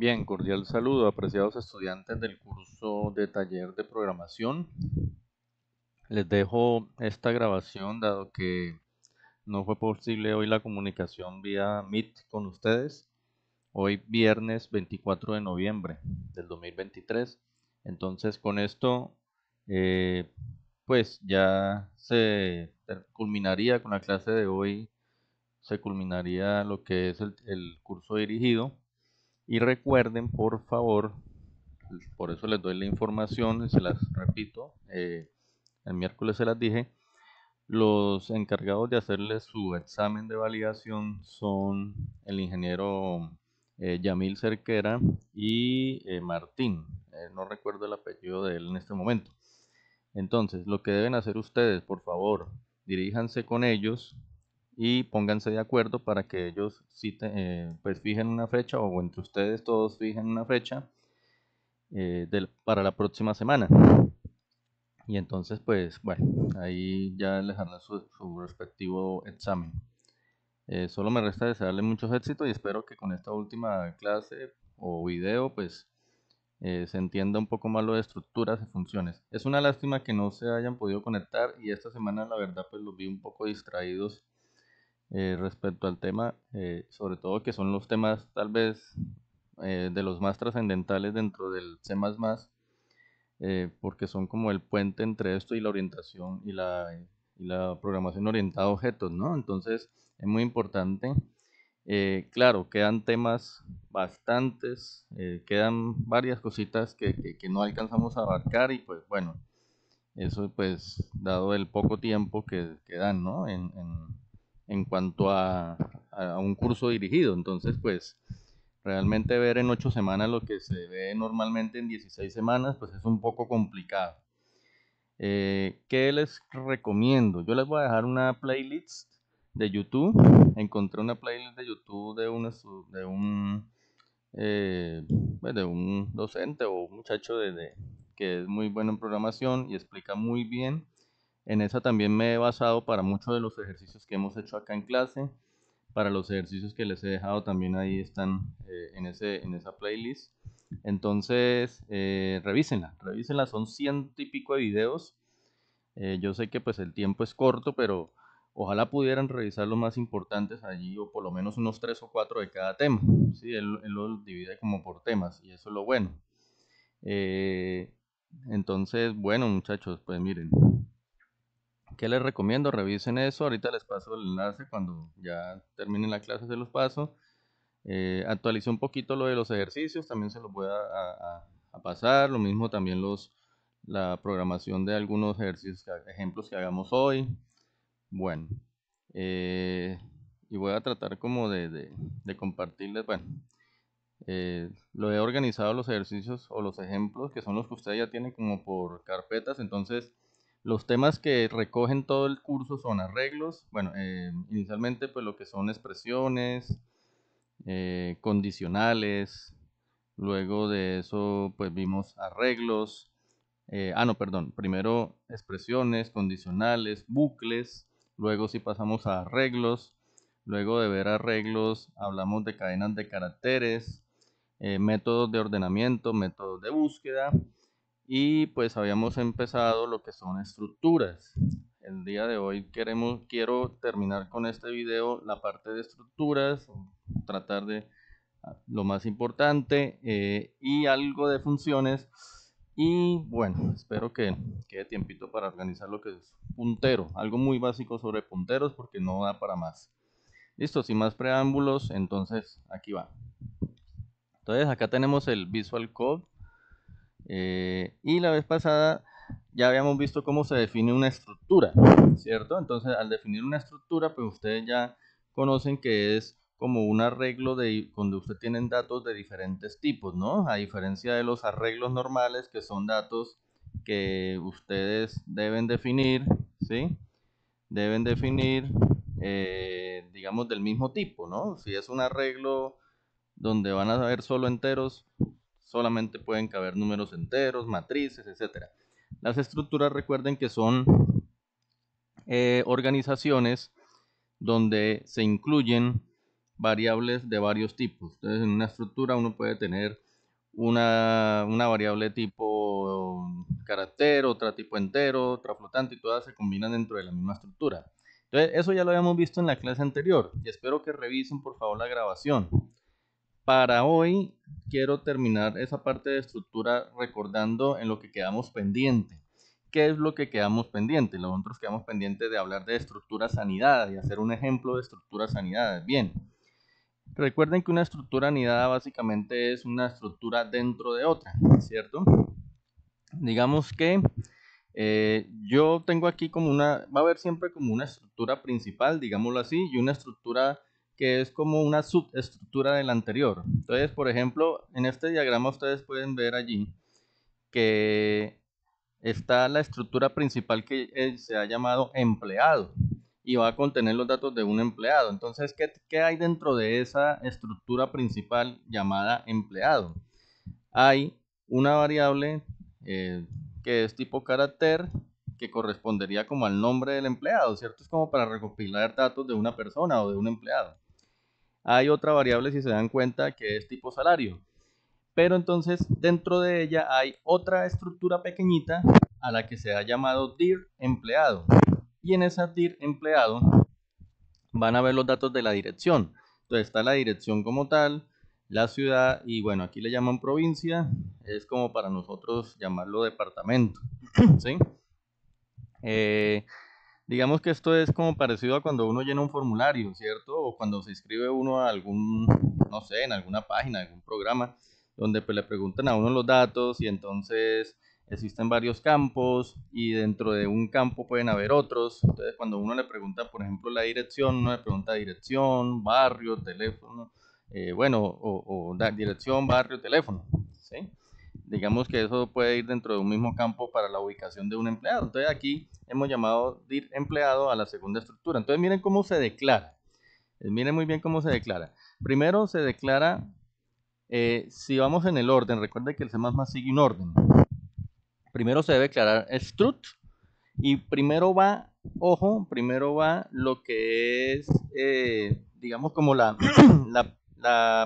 Bien, cordial saludo, apreciados estudiantes del curso de taller de programación. Les dejo esta grabación dado que no fue posible hoy la comunicación vía Meet con ustedes. Hoy viernes 24 de noviembre del 2023. Entonces con esto eh, pues ya culminaría con la clase de hoy, se culminaría lo que es el curso dirigido. Y recuerden, por favor, por eso les doy la información y se las repito, el miércoles se las dije, los encargados de hacerles su examen de validación son el ingeniero Yamil Cerquera y Martín. No recuerdo el apellido de él en este momento. Entonces, lo que deben hacer ustedes, por favor, diríjanse con ellos y pónganse de acuerdo para que ellos pues fijen una fecha, o entre ustedes todos fijen una fecha para la próxima semana. Y entonces, pues bueno, ahí ya les harán su respectivo examen. Solo me resta desearle muchos éxitos y espero que con esta última clase o video, pues se entienda un poco más lo de estructuras y funciones. Es una lástima que no se hayan podido conectar y esta semana la verdad pues los vi un poco distraídos respecto al tema, sobre todo que son los temas tal vez de los más trascendentales dentro del C++, porque son como el puente entre esto y la orientación y la programación orientada a objetos, ¿no? Entonces es muy importante. Claro, quedan temas bastantes, quedan varias cositas que no alcanzamos a abarcar y pues bueno, eso pues dado el poco tiempo que dan, ¿no? En cuanto a un curso dirigido. Entonces pues realmente ver en 8 semanas lo que se ve normalmente en 16 semanas pues es un poco complicado. ¿Qué les recomiendo? Yo les voy a dejar una playlist de YouTube. Encontré una playlist de YouTube de un docente o un muchacho que es muy bueno en programación y explica muy bien. En esa también me he basado para muchos de los ejercicios que hemos hecho acá en clase. Para los ejercicios que les he dejado también ahí están en esa playlist. Entonces, revísenla, son ciento y pico de videos. Yo sé que pues el tiempo es corto, pero ojalá pudieran revisar los más importantes allí, o por lo menos unos 3 o 4 de cada tema. ¿Sí? Él lo divide como por temas y eso es lo bueno. Eh, entonces, bueno muchachos, pues miren, ¿qué les recomiendo? Revisen eso, ahorita les paso el enlace, cuando ya terminen la clase se los paso. Actualicé un poquito lo de los ejercicios, también se los voy a pasar, lo mismo también la programación de algunos ejercicios, ejemplos que hagamos hoy. Bueno, eh, y voy a tratar como de compartirles, bueno, lo he organizado los ejercicios o los ejemplos, que son los que ustedes ya tienen como por carpetas. Entonces los temas que recogen todo el curso son arreglos, bueno, inicialmente pues lo que son expresiones, condicionales. Luego de eso pues vimos arreglos, no, perdón, primero expresiones, condicionales, bucles. Luego si pasamos a arreglos. Luego de ver arreglos hablamos de cadenas de caracteres, métodos de ordenamiento, métodos de búsqueda, y pues habíamos empezado lo que son estructuras. El día de hoy quiero terminar con este video la parte de estructuras, tratar de lo más importante, y algo de funciones. Y bueno, espero que quede tiempito para organizar lo que es puntero, algo muy básico sobre punteros porque no da para más. Listo, sin más preámbulos, entonces aquí va. Entonces acá tenemos el Visual Code, y la vez pasada ya habíamos visto cómo se define una estructura, ¿cierto? Entonces al definir una estructura pues ustedes ya conocen que es como un arreglo donde usted tienen datos de diferentes tipos, ¿no? A diferencia de los arreglos normales, que son datos que ustedes deben definir, ¿sí? Deben definir, digamos, del mismo tipo, ¿no? Si es un arreglo donde van a haber solo enteros, solamente pueden caber números enteros, matrices, etcétera. Las estructuras, recuerden que son organizaciones donde se incluyen variables de varios tipos. Entonces, en una estructura uno puede tener una variable tipo carácter, otra tipo entero, otra flotante, y todas se combinan dentro de la misma estructura. Entonces, eso ya lo habíamos visto en la clase anterior, y espero que revisen por favor la grabación. Para hoy quiero terminar esa parte de estructura recordando en lo que quedamos pendiente. ¿Qué es lo que quedamos pendiente? Nosotros quedamos pendientes de hablar de estructuras anidada y hacer un ejemplo de estructuras anidadas. Bien, recuerden que una estructura anidada básicamente es una estructura dentro de otra, ¿cierto? Digamos que yo tengo aquí como va a haber siempre como una estructura principal, digámoslo así, y una estructura que es como una subestructura de la anterior. Entonces, por ejemplo, en este diagrama ustedes pueden ver allí que está la estructura principal que se ha llamado empleado y va a contener los datos de un empleado. Entonces, ¿qué hay dentro de esa estructura principal llamada empleado? Hay una variable que es tipo carácter que correspondería como al nombre del empleado, ¿cierto? Es como para recopilar datos de una persona o de un empleado. Hay otra variable, si se dan cuenta, que es tipo salario. Pero entonces dentro de ella hay otra estructura pequeñita a la que se ha llamado dir empleado. Y en esa dir empleado van a ver los datos de la dirección. Entonces está la dirección como tal, la ciudad, y bueno, aquí le llaman provincia, es como para nosotros llamarlo departamento, ¿sí? Digamos que esto es como parecido a cuando uno llena un formulario, ¿cierto? O cuando se inscribe uno a algún, no sé, en alguna página, algún programa, donde pues le preguntan a uno los datos y entonces existen varios campos y dentro de un campo pueden haber otros. Entonces cuando uno le pregunta, por ejemplo, la dirección, uno le pregunta dirección, barrio, teléfono, bueno, dirección, barrio, teléfono, ¿sí? Digamos que eso puede ir dentro de un mismo campo para la ubicación de un empleado. Entonces aquí hemos llamado dir empleado a la segunda estructura. Entonces miren cómo se declara. Miren muy bien cómo se declara. Primero se declara, si vamos en el orden, recuerden que el C++ sigue un orden. Primero se debe declarar struct y primero va, ojo, primero va lo que es, digamos como la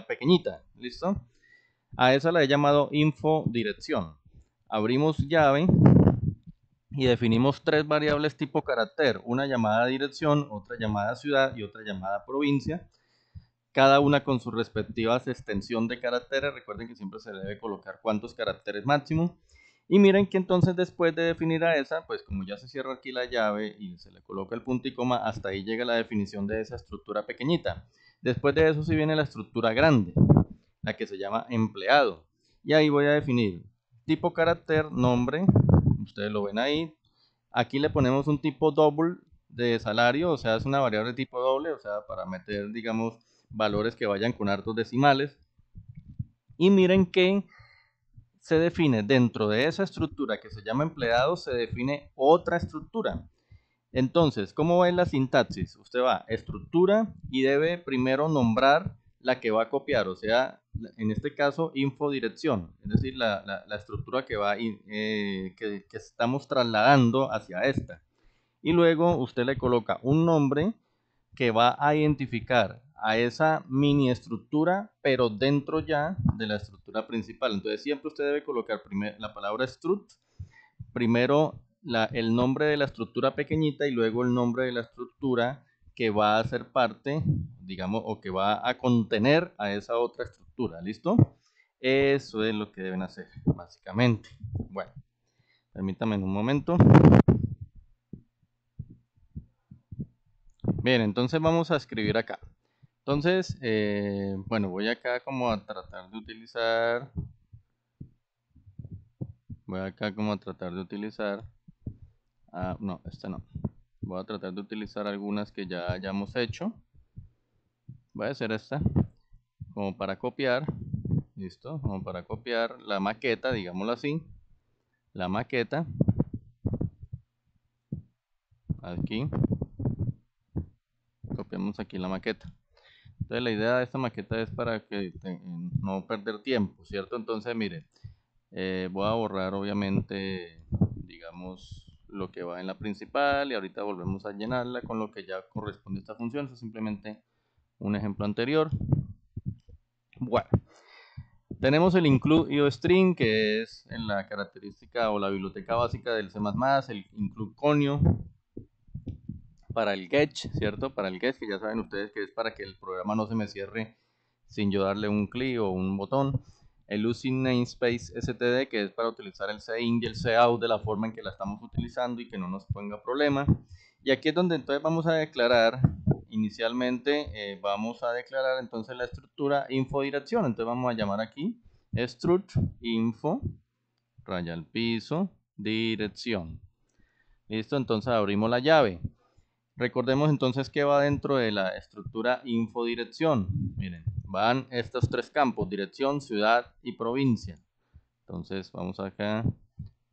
pequeñita, ¿listo? A esa la he llamado info dirección. Abrimos llave y definimos tres variables tipo carácter, una llamada dirección, otra llamada ciudad y otra llamada provincia, cada una con sus respectivas extensión de caracteres. Recuerden que siempre se debe colocar cuántos caracteres máximo. Y miren que entonces después de definir a esa, pues como ya se cierra aquí la llave y se le coloca el punto y coma, hasta ahí llega la definición de esa estructura pequeñita. Después de eso sí viene la estructura grande, la que se llama empleado. Y ahí voy a definir tipo carácter, nombre, ustedes lo ven ahí. Aquí le ponemos un tipo double de salario, o sea, es una variable tipo doble, o sea, para meter, digamos, valores que vayan con hartos decimales. Y miren que se define dentro de esa estructura que se llama empleado, se define otra estructura. Entonces, ¿cómo va en la sintaxis? Usted va a estructura y debe primero nombrar la que va a copiar, o sea, en este caso, info dirección, es decir, la estructura que que estamos trasladando hacia esta. Y luego usted le coloca un nombre que va a identificar a esa mini estructura, pero dentro ya de la estructura principal. Entonces, siempre usted debe colocar la palabra struct, primero el nombre de la estructura pequeñita y luego el nombre de la estructura que va a ser parte, digamos, o que va a contener a esa otra estructura. ¿Listo? Eso es lo que deben hacer, básicamente. Bueno, permítanme un momento. Bien, entonces vamos a escribir acá. Entonces, bueno, voy acá como a tratar de utilizar. Voy acá como a tratar de utilizar. No, esta no. Voy a tratar de utilizar algunas que ya hayamos hecho. Voy a hacer esta como para copiar. Listo, como para copiar la maqueta, digámoslo así. La maqueta. Aquí. Copiamos aquí la maqueta. Entonces la idea de esta maqueta es para que no perder tiempo, ¿cierto? Entonces, mire, voy a borrar obviamente, digamos, lo que va en la principal y ahorita volvemos a llenarla con lo que ya corresponde a esta función. Eso simplemente un ejemplo anterior. Bueno, tenemos el include IOString, que es en la característica o la biblioteca básica del C++, el include conio para el get, ¿cierto? Para el get, que ya saben ustedes que es para que el programa no se me cierre sin yo darle un clic o un botón. El using namespace std, que es para utilizar el cin y el cout de la forma en que la estamos utilizando y que no nos ponga problema. Y aquí es donde entonces vamos a declarar, inicialmente vamos a declarar entonces la estructura info dirección. Entonces vamos a llamar aquí struct info raya al piso dirección. Listo, entonces abrimos la llave. Recordemos entonces que va dentro de la estructura info dirección. Miren, van estos tres campos: dirección, ciudad y provincia. Entonces vamos acá,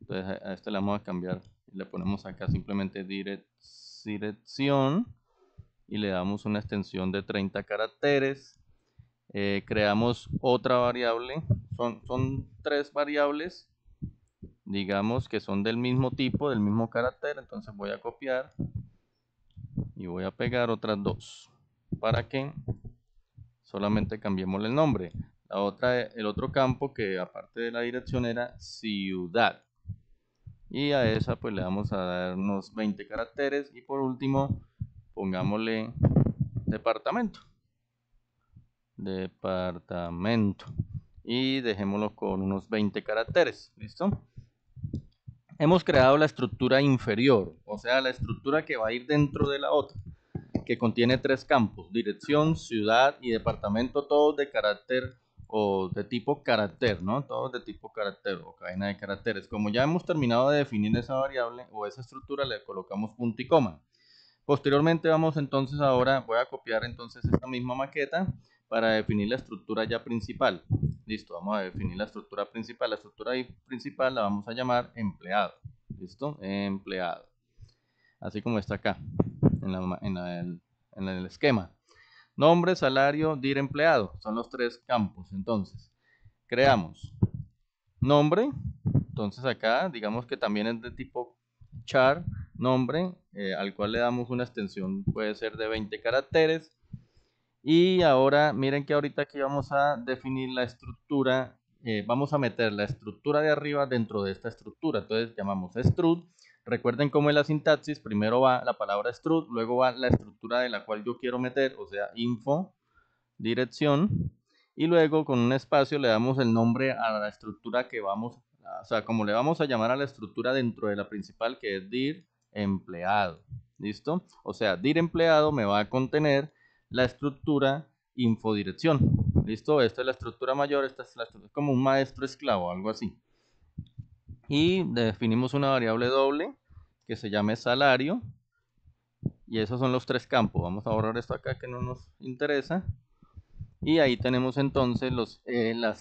entonces a este le vamos a cambiar, le ponemos acá simplemente dirección y le damos una extensión de 30 caracteres. Creamos otra variable, son tres variables, digamos que son del mismo tipo, del mismo carácter. Entonces voy a copiar y voy a pegar otras dos para que solamente cambiemos el nombre. La otra, el otro campo que aparte de la dirección era ciudad, y a esa pues le vamos a dar unos 20 caracteres. Y por último pongámosle departamento y dejémoslo con unos 20 caracteres. ¿Listo? Hemos creado la estructura inferior, o sea, la estructura que va a ir dentro de la otra, que contiene tres campos: dirección, ciudad y departamento, todos de carácter o de tipo carácter, ¿no? Todos de tipo carácter o cadena de caracteres. Como ya hemos terminado de definir esa variable o esa estructura, le colocamos punto y coma. Posteriormente vamos entonces, ahora voy a copiar entonces esta misma maqueta para definir la estructura ya principal. Listo, vamos a definir la estructura principal. La estructura principal la vamos a llamar empleado. Listo, empleado. Así como está acá en el esquema. Nombre, salario, dir empleado. Son los tres campos. Entonces, creamos nombre. Entonces acá, digamos que también es de tipo char, nombre, al cual le damos una extensión, puede ser de 20 caracteres. Y ahora, miren que ahorita aquí vamos a definir la estructura. Vamos a meter la estructura de arriba dentro de esta estructura. Entonces llamamos struct. Recuerden cómo es la sintaxis: primero va la palabra struct, luego va la estructura de la cual yo quiero meter, o sea, info, dirección, y luego con un espacio le damos el nombre a la estructura que vamos, o sea, como le vamos a llamar a la estructura dentro de la principal, que es dir empleado. ¿Listo? O sea, dir empleado me va a contener la estructura infodirección. ¿Listo? Esta es la estructura mayor, esta es como un maestro esclavo, algo así. Y definimos una variable doble que se llame salario, y esos son los tres campos. Vamos a borrar esto acá que no nos interesa. Y ahí tenemos entonces los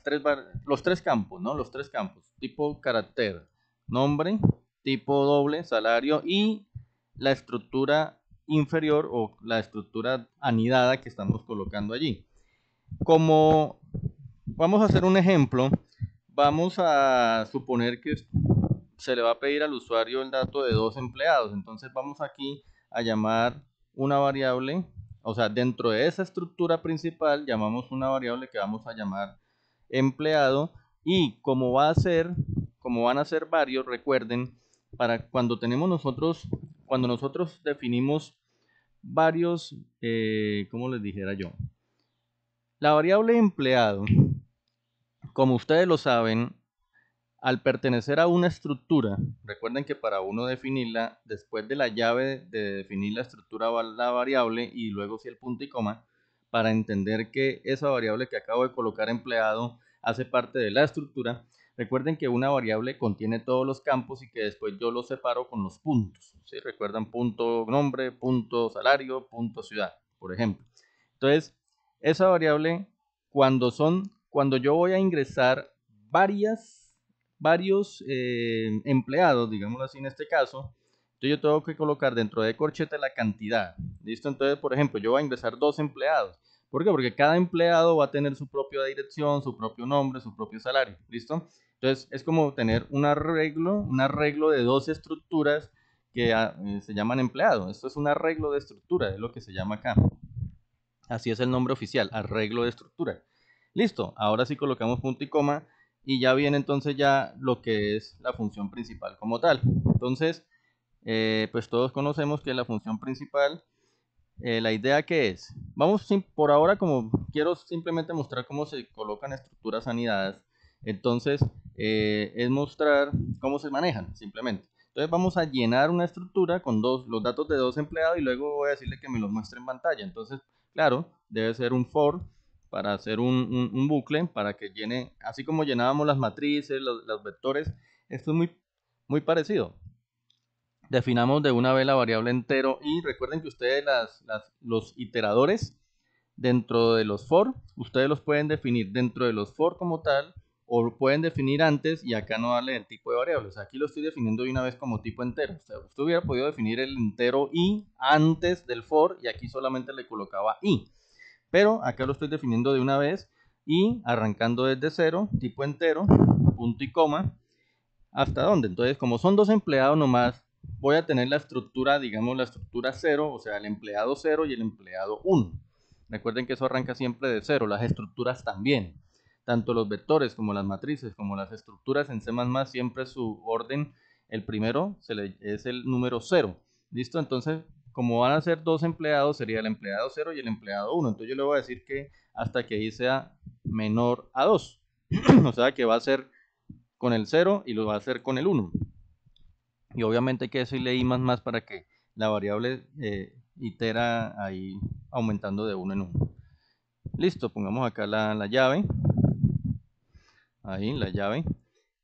tres campos, ¿no? Los tres campos: tipo carácter, nombre, tipo doble, salario, y la estructura inferior o la estructura anidada que estamos colocando allí. Como vamos a hacer un ejemplo, vamos a suponer que se le va a pedir al usuario el dato de 2 empleados. Entonces vamos aquí a llamar una variable, o sea, dentro de esa estructura principal llamamos una variable que vamos a llamar empleado. Y como van a ser varios, recuerden, para cuando nosotros definimos varios, ¿cómo les dijera yo? La variable empleado, como ustedes lo saben, al pertenecer a una estructura, recuerden que para uno definirla, después de la llave de definir la estructura va la variable y luego sí el punto y coma, para entender que esa variable que acabo de colocar, empleado, hace parte de la estructura. Recuerden que una variable contiene todos los campos y que después yo los separo con los puntos. ¿Sí? Recuerdan punto nombre, punto salario, punto ciudad, por ejemplo. Entonces, esa variable, cuando yo voy a ingresar varios empleados, digámoslo así en este caso, entonces yo tengo que colocar dentro de corchete la cantidad. ¿Listo? Entonces, por ejemplo, yo voy a ingresar 2 empleados. ¿Por qué? Porque cada empleado va a tener su propia dirección, su propio nombre, su propio salario. ¿Listo? Entonces, es como tener un arreglo de 2 estructuras que se llaman empleado. Esto es un arreglo de estructura, es lo que se llama acá. Así es el nombre oficial, arreglo de estructura. Listo, ahora sí colocamos punto y coma y ya viene entonces ya lo que es la función principal como tal. Entonces, pues todos conocemos que la función principal, la idea que es, vamos por ahora como quiero simplemente mostrar cómo se colocan estructuras anidadas, entonces es mostrar cómo se manejan simplemente. Entonces vamos a llenar una estructura con los datos de dos empleados y luego voy a decirle que me los muestre en pantalla. Entonces, claro, debe ser un for para hacer un bucle para que llene, así como llenábamos las matrices, los vectores, esto es muy parecido. Definamos de una vez la variable entero y recuerden que ustedes los iteradores dentro de los for, ustedes los pueden definir dentro de los for como tal o lo pueden definir antes y acá no darle el tipo de variables. Aquí lo estoy definiendo de una vez como tipo entero. Usted hubiera podido definir el entero i antes del for y aquí solamente le colocaba i. Pero acá lo estoy definiendo de una vez y arrancando desde cero, tipo entero, punto y coma, ¿hasta dónde? Entonces, como son dos empleados nomás, voy a tener la estructura, digamos la estructura 0, o sea, el empleado 0 y el empleado 1. Recuerden que eso arranca siempre de 0, las estructuras también. Tanto los vectores como las matrices, como las estructuras en C++, siempre su orden, el primero es el número 0. ¿Listo? Entonces, como van a ser dos empleados, sería el empleado 0 y el empleado 1. Entonces yo le voy a decir que hasta que ahí sea menor a 2. O sea que va a ser con el 0 y lo va a hacer con el 1. Y obviamente hay que decirle i más para que la variable itera ahí aumentando de 1 en 1. Listo, pongamos acá la llave. Ahí, la llave.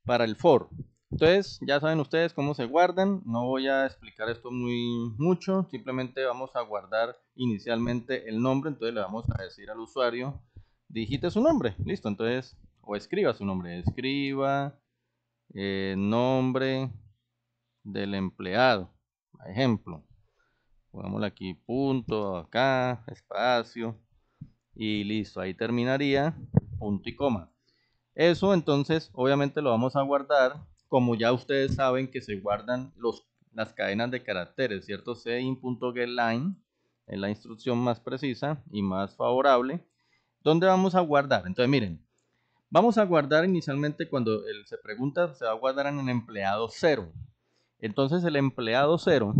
Para el for. Entonces, ya saben ustedes cómo se guardan. No voy a explicar esto mucho. Simplemente vamos a guardar inicialmente el nombre. Entonces le vamos a decir al usuario, digite su nombre. Listo, entonces, o escriba su nombre. Escriba nombre del empleado. Ejemplo, pongámosle aquí punto, acá, espacio y listo. Ahí terminaría punto y coma. Eso entonces obviamente lo vamos a guardar como ya ustedes saben que se guardan las cadenas de caracteres, ¿cierto? Cin.getLine es la instrucción más precisa y más favorable. ¿Dónde vamos a guardar? Entonces miren, vamos a guardar inicialmente cuando se pregunta, se va a guardar en el empleado 0. Entonces el empleado 0,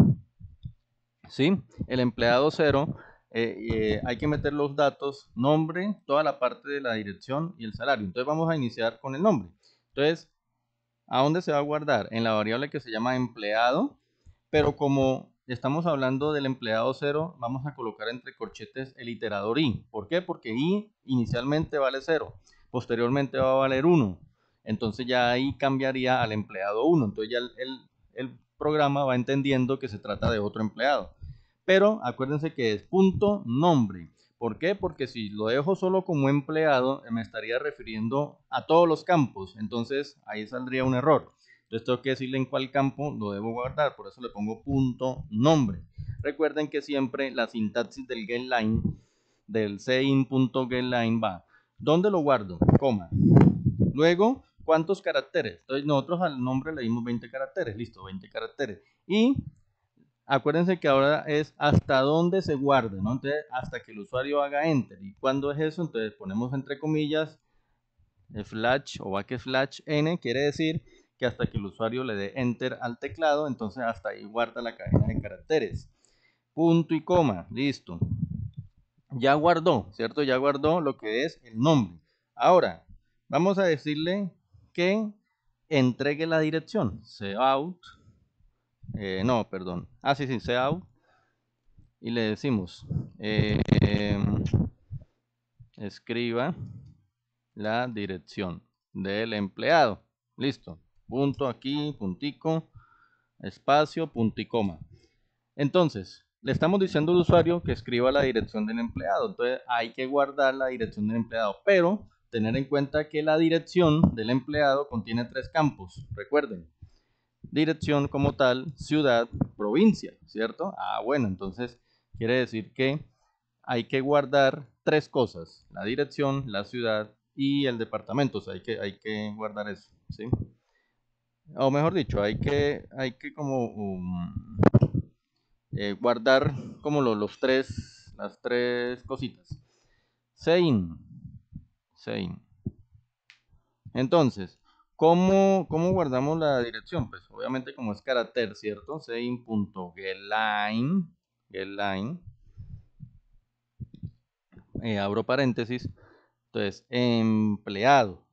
¿sí? El empleado 0, hay que meter los datos, nombre, toda la parte de la dirección y el salario. Entonces vamos a iniciar con el nombre. Entonces, ¿a dónde se va a guardar? En la variable que se llama empleado, pero como estamos hablando del empleado 0, vamos a colocar entre corchetes el iterador i. ¿Por qué? Porque i inicialmente vale 0, posteriormente va a valer 1. Entonces ya ahí cambiaría al empleado 1. Entonces ya el programa va entendiendo que se trata de otro empleado. Pero acuérdense que es punto nombre. ¿Por qué? Porque si lo dejo solo como empleado, me estaría refiriendo a todos los campos. Entonces ahí saldría un error. Entonces tengo que decirle en cuál campo lo debo guardar. Por eso le pongo punto nombre. Recuerden que siempre la sintaxis del getLine, del cin.getLine va. ¿Dónde lo guardo? Coma. Luego, ¿cuántos caracteres? Entonces nosotros al nombre le dimos 20 caracteres. Listo, 20 caracteres. Y acuérdense que ahora es hasta dónde se guarda, ¿no? Entonces, hasta que el usuario haga enter. ¿Y cuándo es eso? Entonces ponemos entre comillas slash o backslash n, quiere decir que hasta que el usuario le dé enter al teclado, entonces hasta ahí guarda la cadena de caracteres. Punto y coma, listo. Ya guardó, ¿cierto? Ya guardó lo que es el nombre. Ahora, vamos a decirle que entregue la dirección. Cout, no, perdón. Sí, cout. Y le decimos, escriba la dirección del empleado. Listo. Punto aquí, puntico, espacio, punto y coma. Entonces, le estamos diciendo al usuario que escriba la dirección del empleado. Entonces, hay que guardar la dirección del empleado. Pero, tener en cuenta que la dirección del empleado contiene 3 campos. Recuerden, dirección como tal, ciudad, provincia, ¿cierto? Bueno, entonces quiere decir que hay que guardar 3 cosas, la dirección, la ciudad y el departamento, o sea, hay que guardar eso, ¿sí? O mejor dicho, hay que como guardar como las tres cositas. Sein. Entonces, ¿cómo guardamos la dirección? Pues obviamente como es carácter, ¿cierto? Sein.getLine, abro paréntesis, entonces empleado,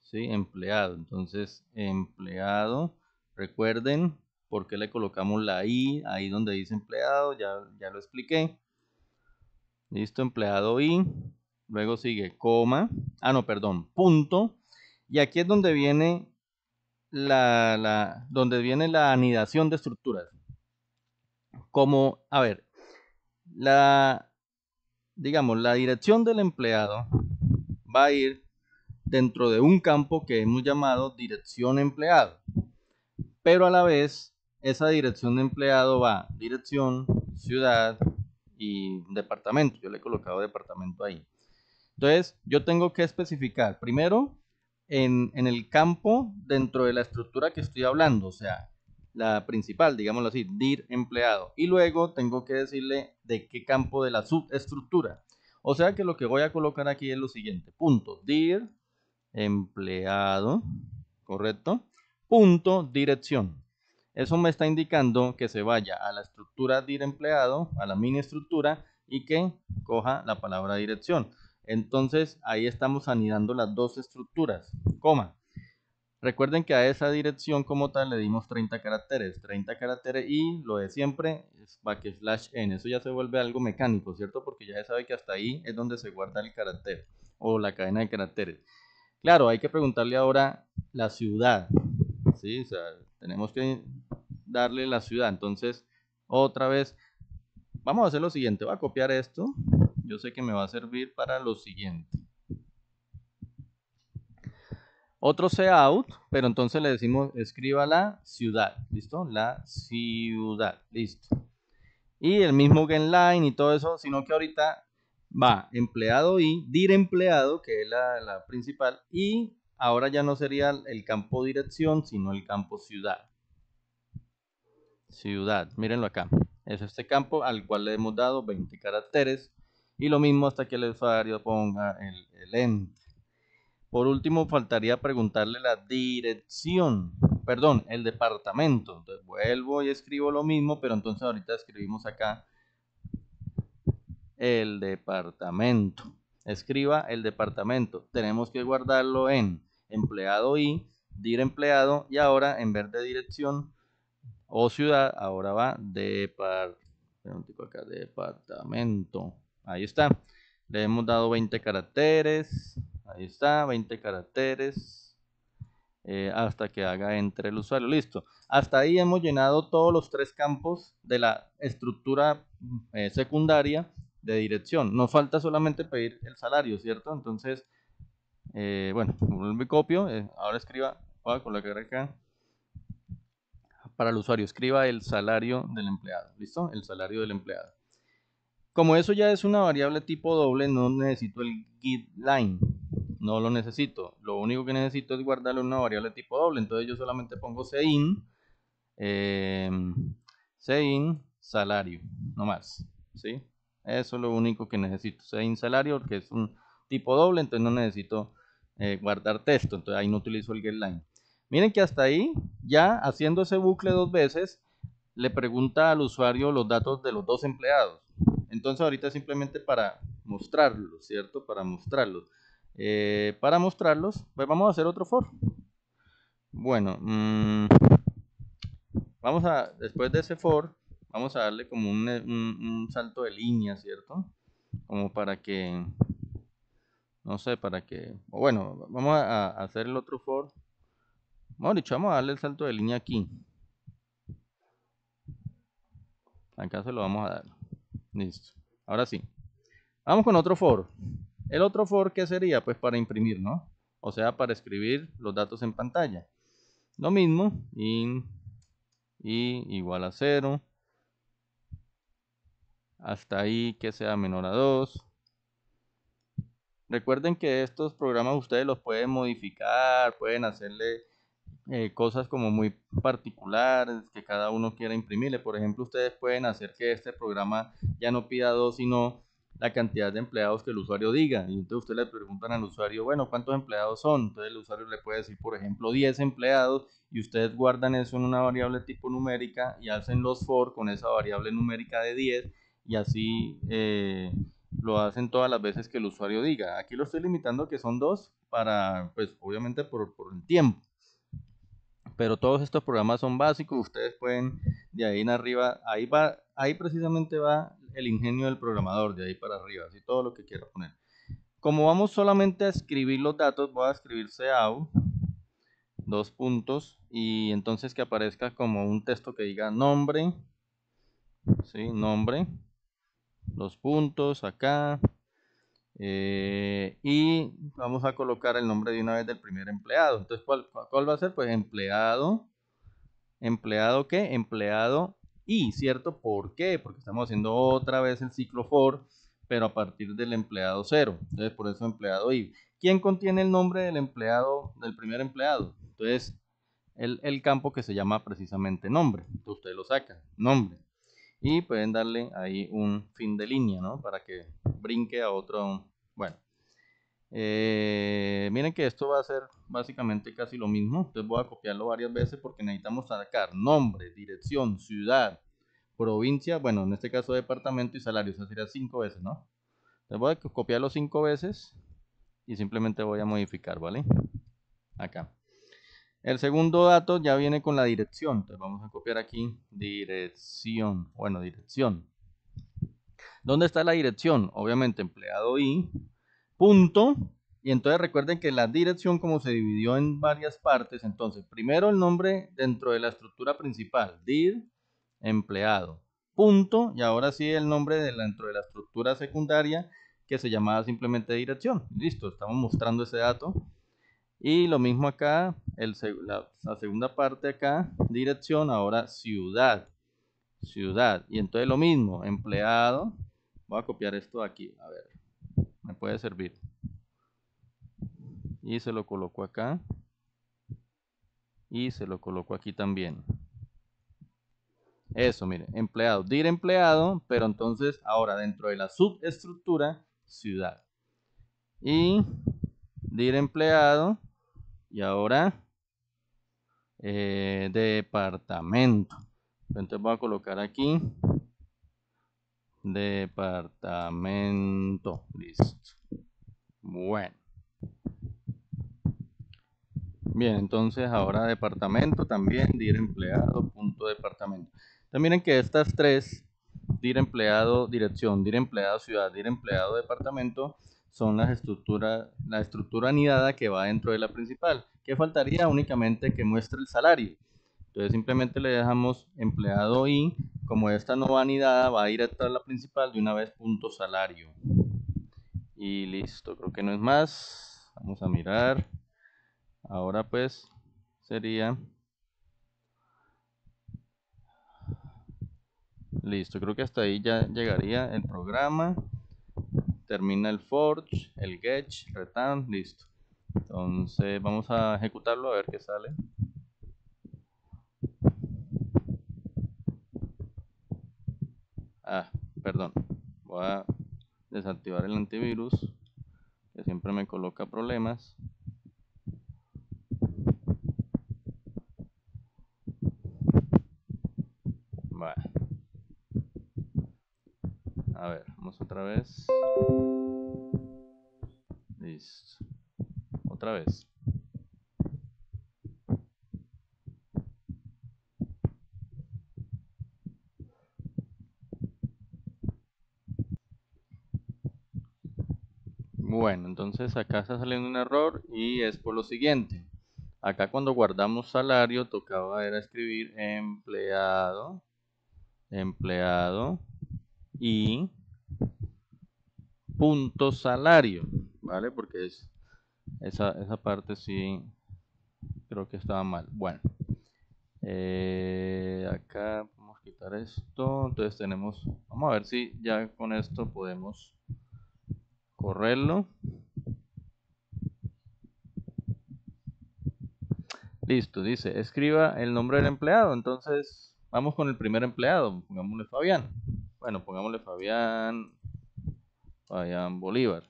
¿sí? Empleado, entonces empleado, recuerden por qué le colocamos la I, ahí donde dice empleado, ya lo expliqué. Listo, empleado I, luego sigue coma, punto, y aquí es donde viene donde viene la anidación de estructuras. Como, a ver, digamos, la dirección del empleado va a ir dentro de un campo que hemos llamado dirección empleado. Pero a la vez, esa dirección de empleado va dirección, ciudad y departamento. Yo le he colocado departamento ahí. Entonces, yo tengo que especificar primero en el campo dentro de la estructura que estoy hablando, o sea, la principal, digámoslo así, dir empleado. Y luego tengo que decirle de qué campo de la subestructura. O sea que lo que voy a colocar aquí es lo siguiente, punto, dir empleado, ¿correcto? Punto, dirección. Eso me está indicando que se vaya a la estructura dir empleado, a la mini estructura, y que coja la palabra dirección. Entonces ahí estamos anidando las dos estructuras, coma. Recuerden que a esa dirección como tal le dimos 30 caracteres y lo de siempre es \n. Eso ya se vuelve algo mecánico, ¿cierto? Porque ya se sabe que hasta ahí es donde se guarda el carácter o la cadena de caracteres. Claro, hay que preguntarle ahora la ciudad, ¿sí? O sea, tenemos que darle la ciudad. Entonces, otra vez, vamos a hacer lo siguiente. Voy a copiar esto. Yo sé que me va a servir para lo siguiente. Otro cout, pero entonces le decimos, escriba la ciudad, ¿listo? La ciudad, listo. Y el mismo getLine y todo eso, sino que ahorita va empleado y dir empleado, que es la principal, y ahora ya no sería el campo dirección, sino el campo ciudad. Ciudad, mírenlo acá. Es este campo al cual le hemos dado 20 caracteres. Y lo mismo hasta que el usuario ponga el enter. Por último, faltaría preguntarle la dirección, perdón, el departamento. Entonces vuelvo y escribo lo mismo, pero entonces ahorita escribimos acá el departamento. Escriba el departamento. Tenemos que guardarlo en empleado y dir empleado, y ahora en vez de dirección o ciudad, ahora va departamento. Ahí está. Le hemos dado 20 caracteres. Ahí está, 20 caracteres. Hasta que haga entre el usuario. Listo. Hasta ahí hemos llenado todos los tres campos de la estructura secundaria de dirección. Nos falta solamente pedir el salario, ¿cierto? Entonces, bueno, vuelvo y copio. Ahora escriba, voy a colocar acá. Para el usuario, escriba el salario del empleado. ¿Listo? El salario del empleado. Como eso ya es una variable tipo doble, no necesito el getLine. No lo necesito. Lo único que necesito es guardarle una variable tipo doble. Entonces yo solamente pongo sein salario. No más. ¿Sí? Eso es lo único que necesito. Sein salario, que es un tipo doble, entonces no necesito guardar texto. Entonces ahí no utilizo el getLine. Miren que hasta ahí, ya haciendo ese bucle dos veces, le pregunta al usuario los datos de los dos empleados. Entonces ahorita simplemente para mostrarlos, ¿cierto? Para mostrarlos. Pues vamos a hacer otro for. Bueno, después de ese for, vamos a darle como un salto de línea, ¿cierto? Como para que, no sé, bueno, vamos a hacer el otro for. Bueno, dicho, vamos a darle el salto de línea aquí. Acá se lo vamos a dar. Listo. Ahora sí. Vamos con otro for. El otro for, ¿qué sería? Pues para imprimir, ¿no? O sea, para escribir los datos en pantalla. Lo mismo, in y igual a 0. Hasta ahí que sea menor a 2. Recuerden que estos programas ustedes los pueden modificar, pueden hacerle cosas como muy particulares que cada uno quiera imprimirle. Por ejemplo, ustedes pueden hacer que este programa ya no pida 2, sino la cantidad de empleados que el usuario diga. Y entonces usted le preguntan al usuario, bueno, ¿cuántos empleados son? Entonces el usuario le puede decir, por ejemplo, 10 empleados, y ustedes guardan eso en una variable tipo numérica y hacen los for con esa variable numérica de 10, y así lo hacen todas las veces que el usuario diga. Aquí lo estoy limitando que son 2 para, pues obviamente por el tiempo. Pero todos estos programas son básicos, ustedes pueden de ahí en arriba, ahí precisamente va el ingenio del programador, de ahí para arriba, así todo lo que quiera poner. Como vamos solamente a escribir los datos, voy a escribir cout, dos puntos, y entonces que aparezca como un texto que diga nombre, ¿sí? Nombre, dos puntos acá, y vamos a colocar el nombre de una vez del primer empleado. Entonces, ¿cuál va a ser? Pues empleado. ¿Empleado qué? Empleado y, ¿cierto? ¿Por qué? Porque estamos haciendo otra vez el ciclo for, pero a partir del empleado 0. Entonces, por eso empleado y. ¿Quién contiene el nombre del empleado, del primer empleado? Entonces, el campo que se llama precisamente nombre. Entonces, ustedes lo sacan, nombre. Y pueden darle ahí un fin de línea, ¿no? Para que brinque a otro. Bueno. Miren que esto va a ser básicamente casi lo mismo. Entonces voy a copiarlo varias veces porque necesitamos sacar nombre, dirección, ciudad, provincia, bueno, en este caso departamento y salario. Eso sería 5 veces, ¿no? Entonces voy a copiarlo 5 veces y simplemente voy a modificar, ¿vale? Acá. El segundo dato ya viene con la dirección. Entonces vamos a copiar aquí dirección. Bueno, dirección. ¿Dónde está la dirección? Obviamente empleado y punto. Y entonces recuerden que la dirección, como se dividió en varias partes, entonces primero el nombre dentro de la estructura principal, dir, empleado, punto, y ahora sí el nombre dentro de la estructura secundaria que se llamaba simplemente dirección. Listo, estamos mostrando ese dato. Y lo mismo acá, la segunda parte acá, dirección, ahora ciudad, ciudad. Y entonces lo mismo, empleado, voy a copiar esto aquí, a ver, me puede servir. Y se lo coloco acá. Y se lo coloco aquí también. Eso, mire, empleado, dir empleado, pero entonces ahora dentro de la subestructura, ciudad. Y dir empleado, y ahora departamento. Entonces voy a colocar aquí departamento. Listo. Bueno. Bien, entonces ahora departamento también, dir empleado, punto departamento. Entonces miren que estas tres, dir empleado, dirección, dir empleado, ciudad, dir empleado, departamento, son la estructura anidada que va dentro de la principal. ¿Qué faltaría? Únicamente que muestre el salario. Entonces simplemente le dejamos empleado y, como esta no va anidada, va a ir a la principal de una vez punto salario. Y listo, creo que no es más. Vamos a mirar. Ahora pues sería listo, creo que hasta ahí ya llegaría el programa. Termina el forge, el get, return, listo. Entonces vamos a ejecutarlo a ver qué sale. Perdón, voy a desactivar el antivirus que siempre me coloca problemas. Bueno. A ver, vamos otra vez. Listo. Otra vez. Bueno, entonces acá está saliendo un error y es por lo siguiente. Acá cuando guardamos salario tocaba era escribir empleado, empleado y punto salario, ¿vale? Porque esa parte sí creo que estaba mal. Bueno, acá vamos a quitar esto. Entonces vamos a ver si ya con esto podemos correrlo. Listo, dice, escriba el nombre del empleado. Entonces, vamos con el primer empleado. Pongámosle Fabián. Bueno, pongámosle Fabián Fabián Bolívar.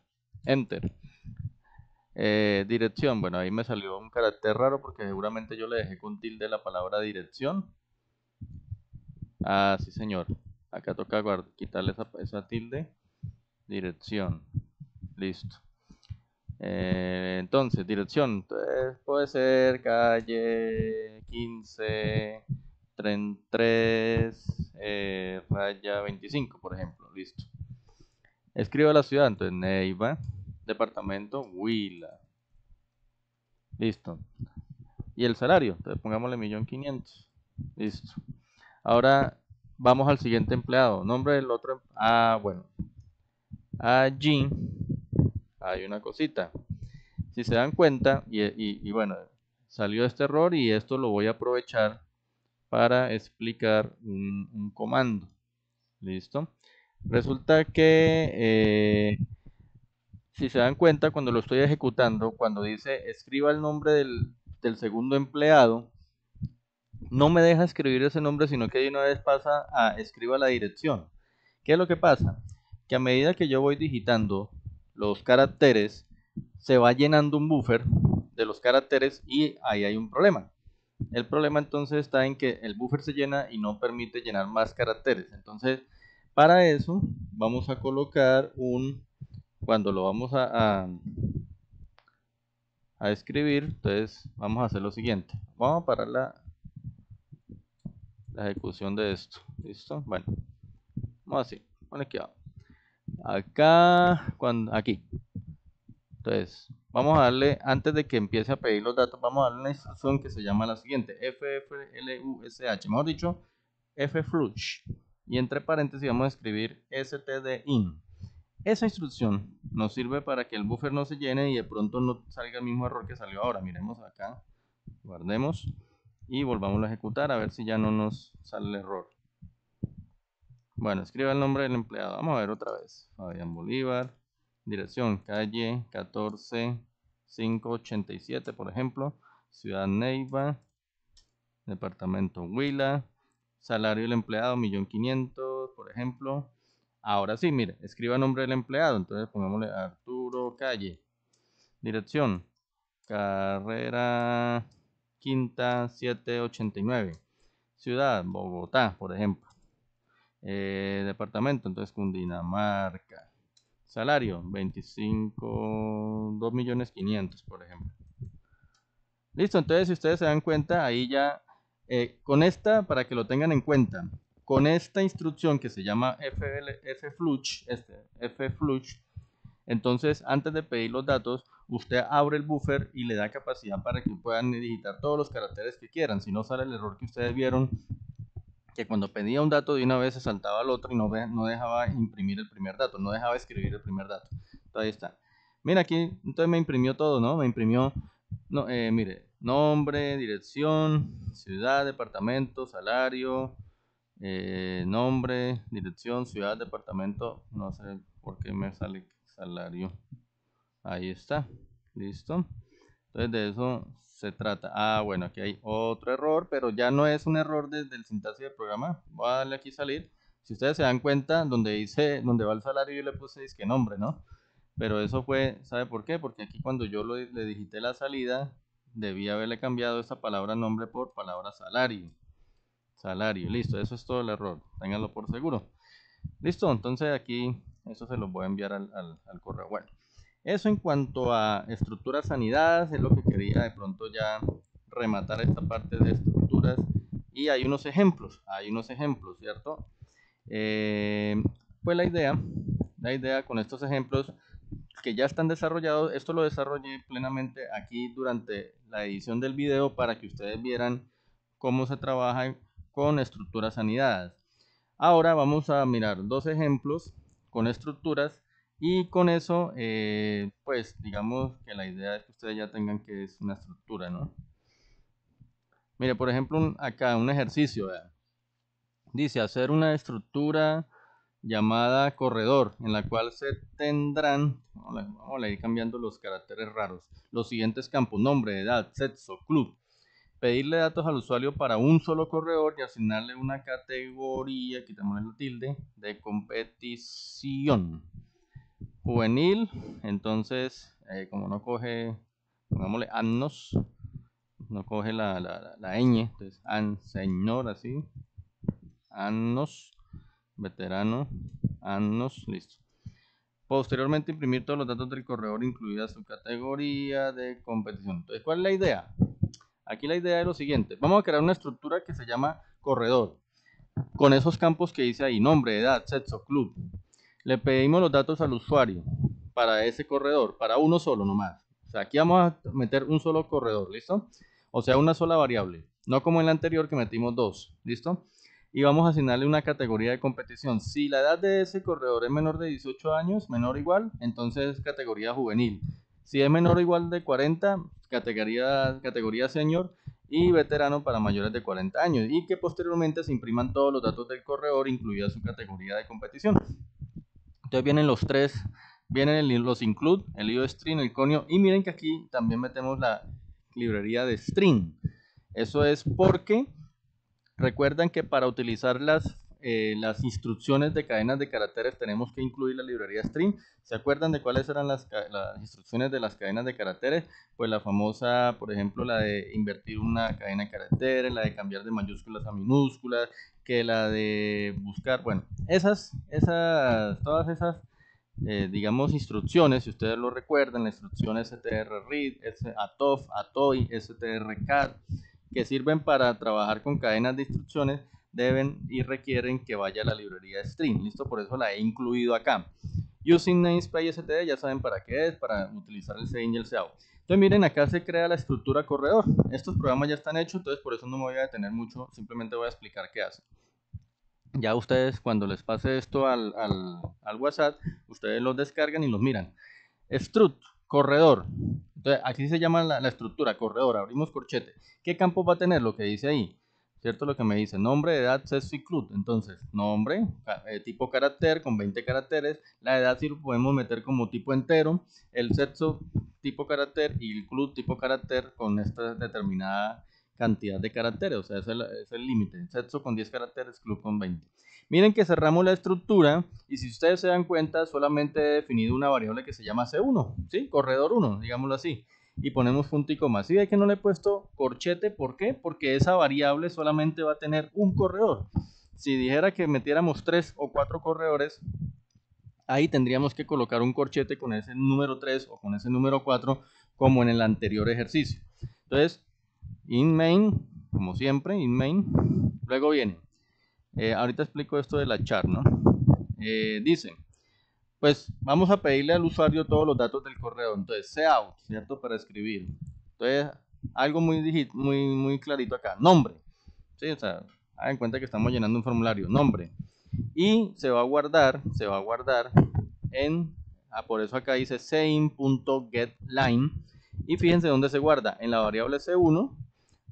Enter. Dirección, bueno, ahí me salió un carácter raro porque seguramente yo le dejé con tilde la palabra dirección. Ah, sí, señor. Acá toca quitarle esa tilde. Dirección. Listo. Entonces, dirección. Entonces, puede ser calle 15, tren 3, raya 25, por ejemplo. Listo. Escribo la ciudad. Entonces, Neiva. Departamento Huila. Listo. Y el salario. Entonces, pongámosle 1.500.000. Listo. Ahora vamos al siguiente empleado. Nombre del otro. Ah, bueno. Allí hay una cosita. Si se dan cuenta, y bueno, salió este error y esto lo voy a aprovechar para explicar un comando. ¿Listo? Resulta que si se dan cuenta, cuando lo estoy ejecutando, cuando dice escriba el nombre del segundo empleado, no me deja escribir ese nombre, sino que de una vez pasa a escriba la dirección. ¿Qué es lo que pasa? Que a medida que yo voy digitando los caracteres, se va llenando un buffer de los caracteres y ahí hay un problema. El problema entonces está en que el buffer se llena y no permite llenar más caracteres. Entonces, para eso vamos a colocar cuando lo vamos a escribir, entonces vamos a hacer lo siguiente. Vamos a parar la ejecución de esto. ¿Listo? Bueno, vamos así. Pon aquí abajo. Acá, aquí. Entonces, vamos a darle, antes de que empiece a pedir los datos, vamos a darle una instrucción que se llama la siguiente, fflush, mejor dicho, fflush. Y entre paréntesis vamos a escribir stdin. Esa instrucción nos sirve para que el buffer no se llene y de pronto no salga el mismo error que salió ahora. Miremos acá, guardemos y volvamos a ejecutar a ver si ya no nos sale el error. Bueno, escriba el nombre del empleado. Vamos a ver otra vez. Fabián Bolívar. Dirección, calle 14587, por ejemplo. Ciudad Neiva. Departamento Huila. Salario del empleado, 1.500.000, por ejemplo. Ahora sí, mire, escriba el nombre del empleado. Entonces pongámosle Arturo Calle. Dirección, Carrera Quinta 789. Ciudad, Bogotá, por ejemplo. Departamento, entonces Cundinamarca. Salario, 2.500.000, por ejemplo. Listo, entonces si ustedes se dan cuenta, ahí ya, con esta, para que lo tengan en cuenta, con esta instrucción que se llama fflush, entonces antes de pedir los datos, usted abre el buffer y le da capacidad para que puedan digitar todos los caracteres que quieran. Si no sale el error que ustedes vieron, que cuando pedía un dato de una vez se saltaba al otro y no dejaba imprimir el primer dato, no dejaba escribir el primer dato. Entonces, ahí está. Mira aquí, entonces me imprimió todo, ¿no? Me imprimió, no, mire, nombre, dirección, ciudad, departamento, salario, nombre, dirección, ciudad, departamento, no sé por qué me sale salario. Ahí está, listo. Entonces de eso se trata. Ah, bueno, aquí hay otro error, pero ya no es un error desde el sintaxis del programa. Voy a darle aquí salir. Si ustedes se dan cuenta, donde va el salario, yo le puse disque nombre, ¿no? Pero eso fue, ¿sabe por qué? Porque aquí cuando yo le digité la salida, debía haberle cambiado esa palabra nombre por palabra salario. Salario, listo, eso es todo el error. Ténganlo por seguro. Listo, entonces aquí eso se lo voy a enviar al correo. Bueno. Eso en cuanto a estructuras anidadas, es lo que quería de pronto ya rematar esta parte de estructuras. Y hay unos ejemplos, ¿cierto? Pues la idea con estos ejemplos que ya están desarrollados, esto lo desarrollé plenamente aquí durante la edición del video para que ustedes vieran cómo se trabaja con estructuras anidadas. Ahora vamos a mirar dos ejemplos con estructuras y con eso, pues digamos que la idea es que ustedes ya tengan que es una estructura, ¿no? Mire, por ejemplo, acá un ejercicio, ¿verdad? Dice hacer una estructura llamada corredor, en la cual se tendrán, vamos a ir cambiando los caracteres raros, los siguientes campos: nombre, edad, sexo, club. Pedirle datos al usuario para un solo corredor y asignarle una categoría, quitamos el tilde, de competición. juvenil, entonces como no coge, pongámosle annos, no coge la ñ, entonces señor, así, annos, veterano, annos, listo. Posteriormente imprimir todos los datos del corredor, incluida su categoría de competición. Entonces, ¿cuál es la idea? Aquí la idea es lo siguiente. Vamos a crear una estructura que se llama corredor, con esos campos que dice ahí, nombre, edad, sexo, club. Le pedimos los datos al usuario para ese corredor, para uno solo nomás. O sea, aquí vamos a meter un solo corredor, ¿listo? O sea, una sola variable, no como en la anterior que metimos dos, ¿listo? Y vamos a asignarle una categoría de competición. Si la edad de ese corredor es menor de 18 años, menor o igual, entonces categoría juvenil. Si es menor o igual de 40, categoría senior, y veterano para mayores de 40 años, y que posteriormente se impriman todos los datos del corredor, incluida su categoría de competición. Entonces vienen los tres, vienen los include, el IOString, el conio, y miren que aquí también metemos la librería de string. Eso es porque recuerdan que para utilizar las instrucciones de cadenas de caracteres tenemos que incluir la librería string. ¿Se acuerdan de cuáles eran las instrucciones de las cadenas de caracteres? Pues la famosa, por ejemplo, la de invertir una cadena de caracteres, la de cambiar de mayúsculas a minúsculas, que la de buscar, bueno, todas esas, digamos, instrucciones, si ustedes lo recuerdan, la instrucción strread, atof, atoy, strcat, que sirven para trabajar con cadenas de instrucciones, deben y requieren que vaya a la librería string, listo, por eso la he incluido acá. Using namespace std, ya saben para qué es, para utilizar el sein y el seao. Entonces miren, acá se crea la estructura corredor. Estos programas ya están hechos, entonces por eso no me voy a detener mucho, simplemente voy a explicar qué hace. Ya ustedes, cuando les pase esto al WhatsApp, ustedes los descargan y los miran. Struct, corredor. Entonces, aquí se llama la estructura, corredor. Abrimos corchete. ¿Qué campo va a tener? Lo que dice ahí. ¿Cierto? Lo que me dice. Nombre, edad, sexo y club. Entonces, nombre, tipo carácter con 20 caracteres. La edad sí lo podemos meter como tipo entero. El sexo, tipo carácter. Y el club, tipo carácter con esta determinada cantidad de caracteres. O sea, es el límite. Sexo con 10 caracteres, club con 20. Miren que cerramos la estructura y si ustedes se dan cuenta solamente he definido una variable que se llama C1, ¿sí? Corredor 1, digámoslo así. Y ponemos punto y coma. ¿Sí ve que no le he puesto corchete? ¿Por qué? Porque esa variable solamente va a tener un corredor. Si dijera que metiéramos 3 o 4 corredores, ahí tendríamos que colocar un corchete con ese número 3 o con ese número 4 como en el anterior ejercicio. Entonces, in main, como siempre, in main. Luego viene. Ahorita explico esto de la char, ¿no? Dice, pues vamos a pedirle al usuario todos los datos del correo. Entonces, cout, ¿cierto? Para escribir. Entonces, algo muy clarito acá. Nombre. ¿Sí? O sea, hagan cuenta que estamos llenando un formulario. Nombre. Y se va a guardar por eso acá dice sein.getLine. Y fíjense dónde se guarda. En la variable C1,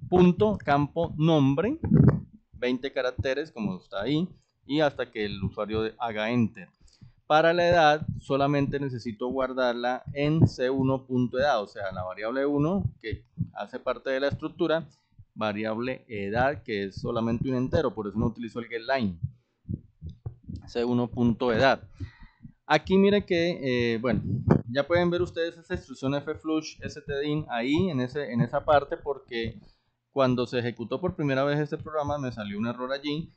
punto, campo, nombre. 20 caracteres como está ahí y hasta que el usuario haga enter. Para la edad solamente necesito guardarla en c1.edad, o sea, la variable 1 que hace parte de la estructura, variable edad que es solamente un entero, por eso no utilizo el getLine, c1.edad. Aquí mire que, bueno, ya pueden ver ustedes esa instrucción fflush stdin ahí en esa parte porque cuando se ejecutó por primera vez este programa me salió un error allí,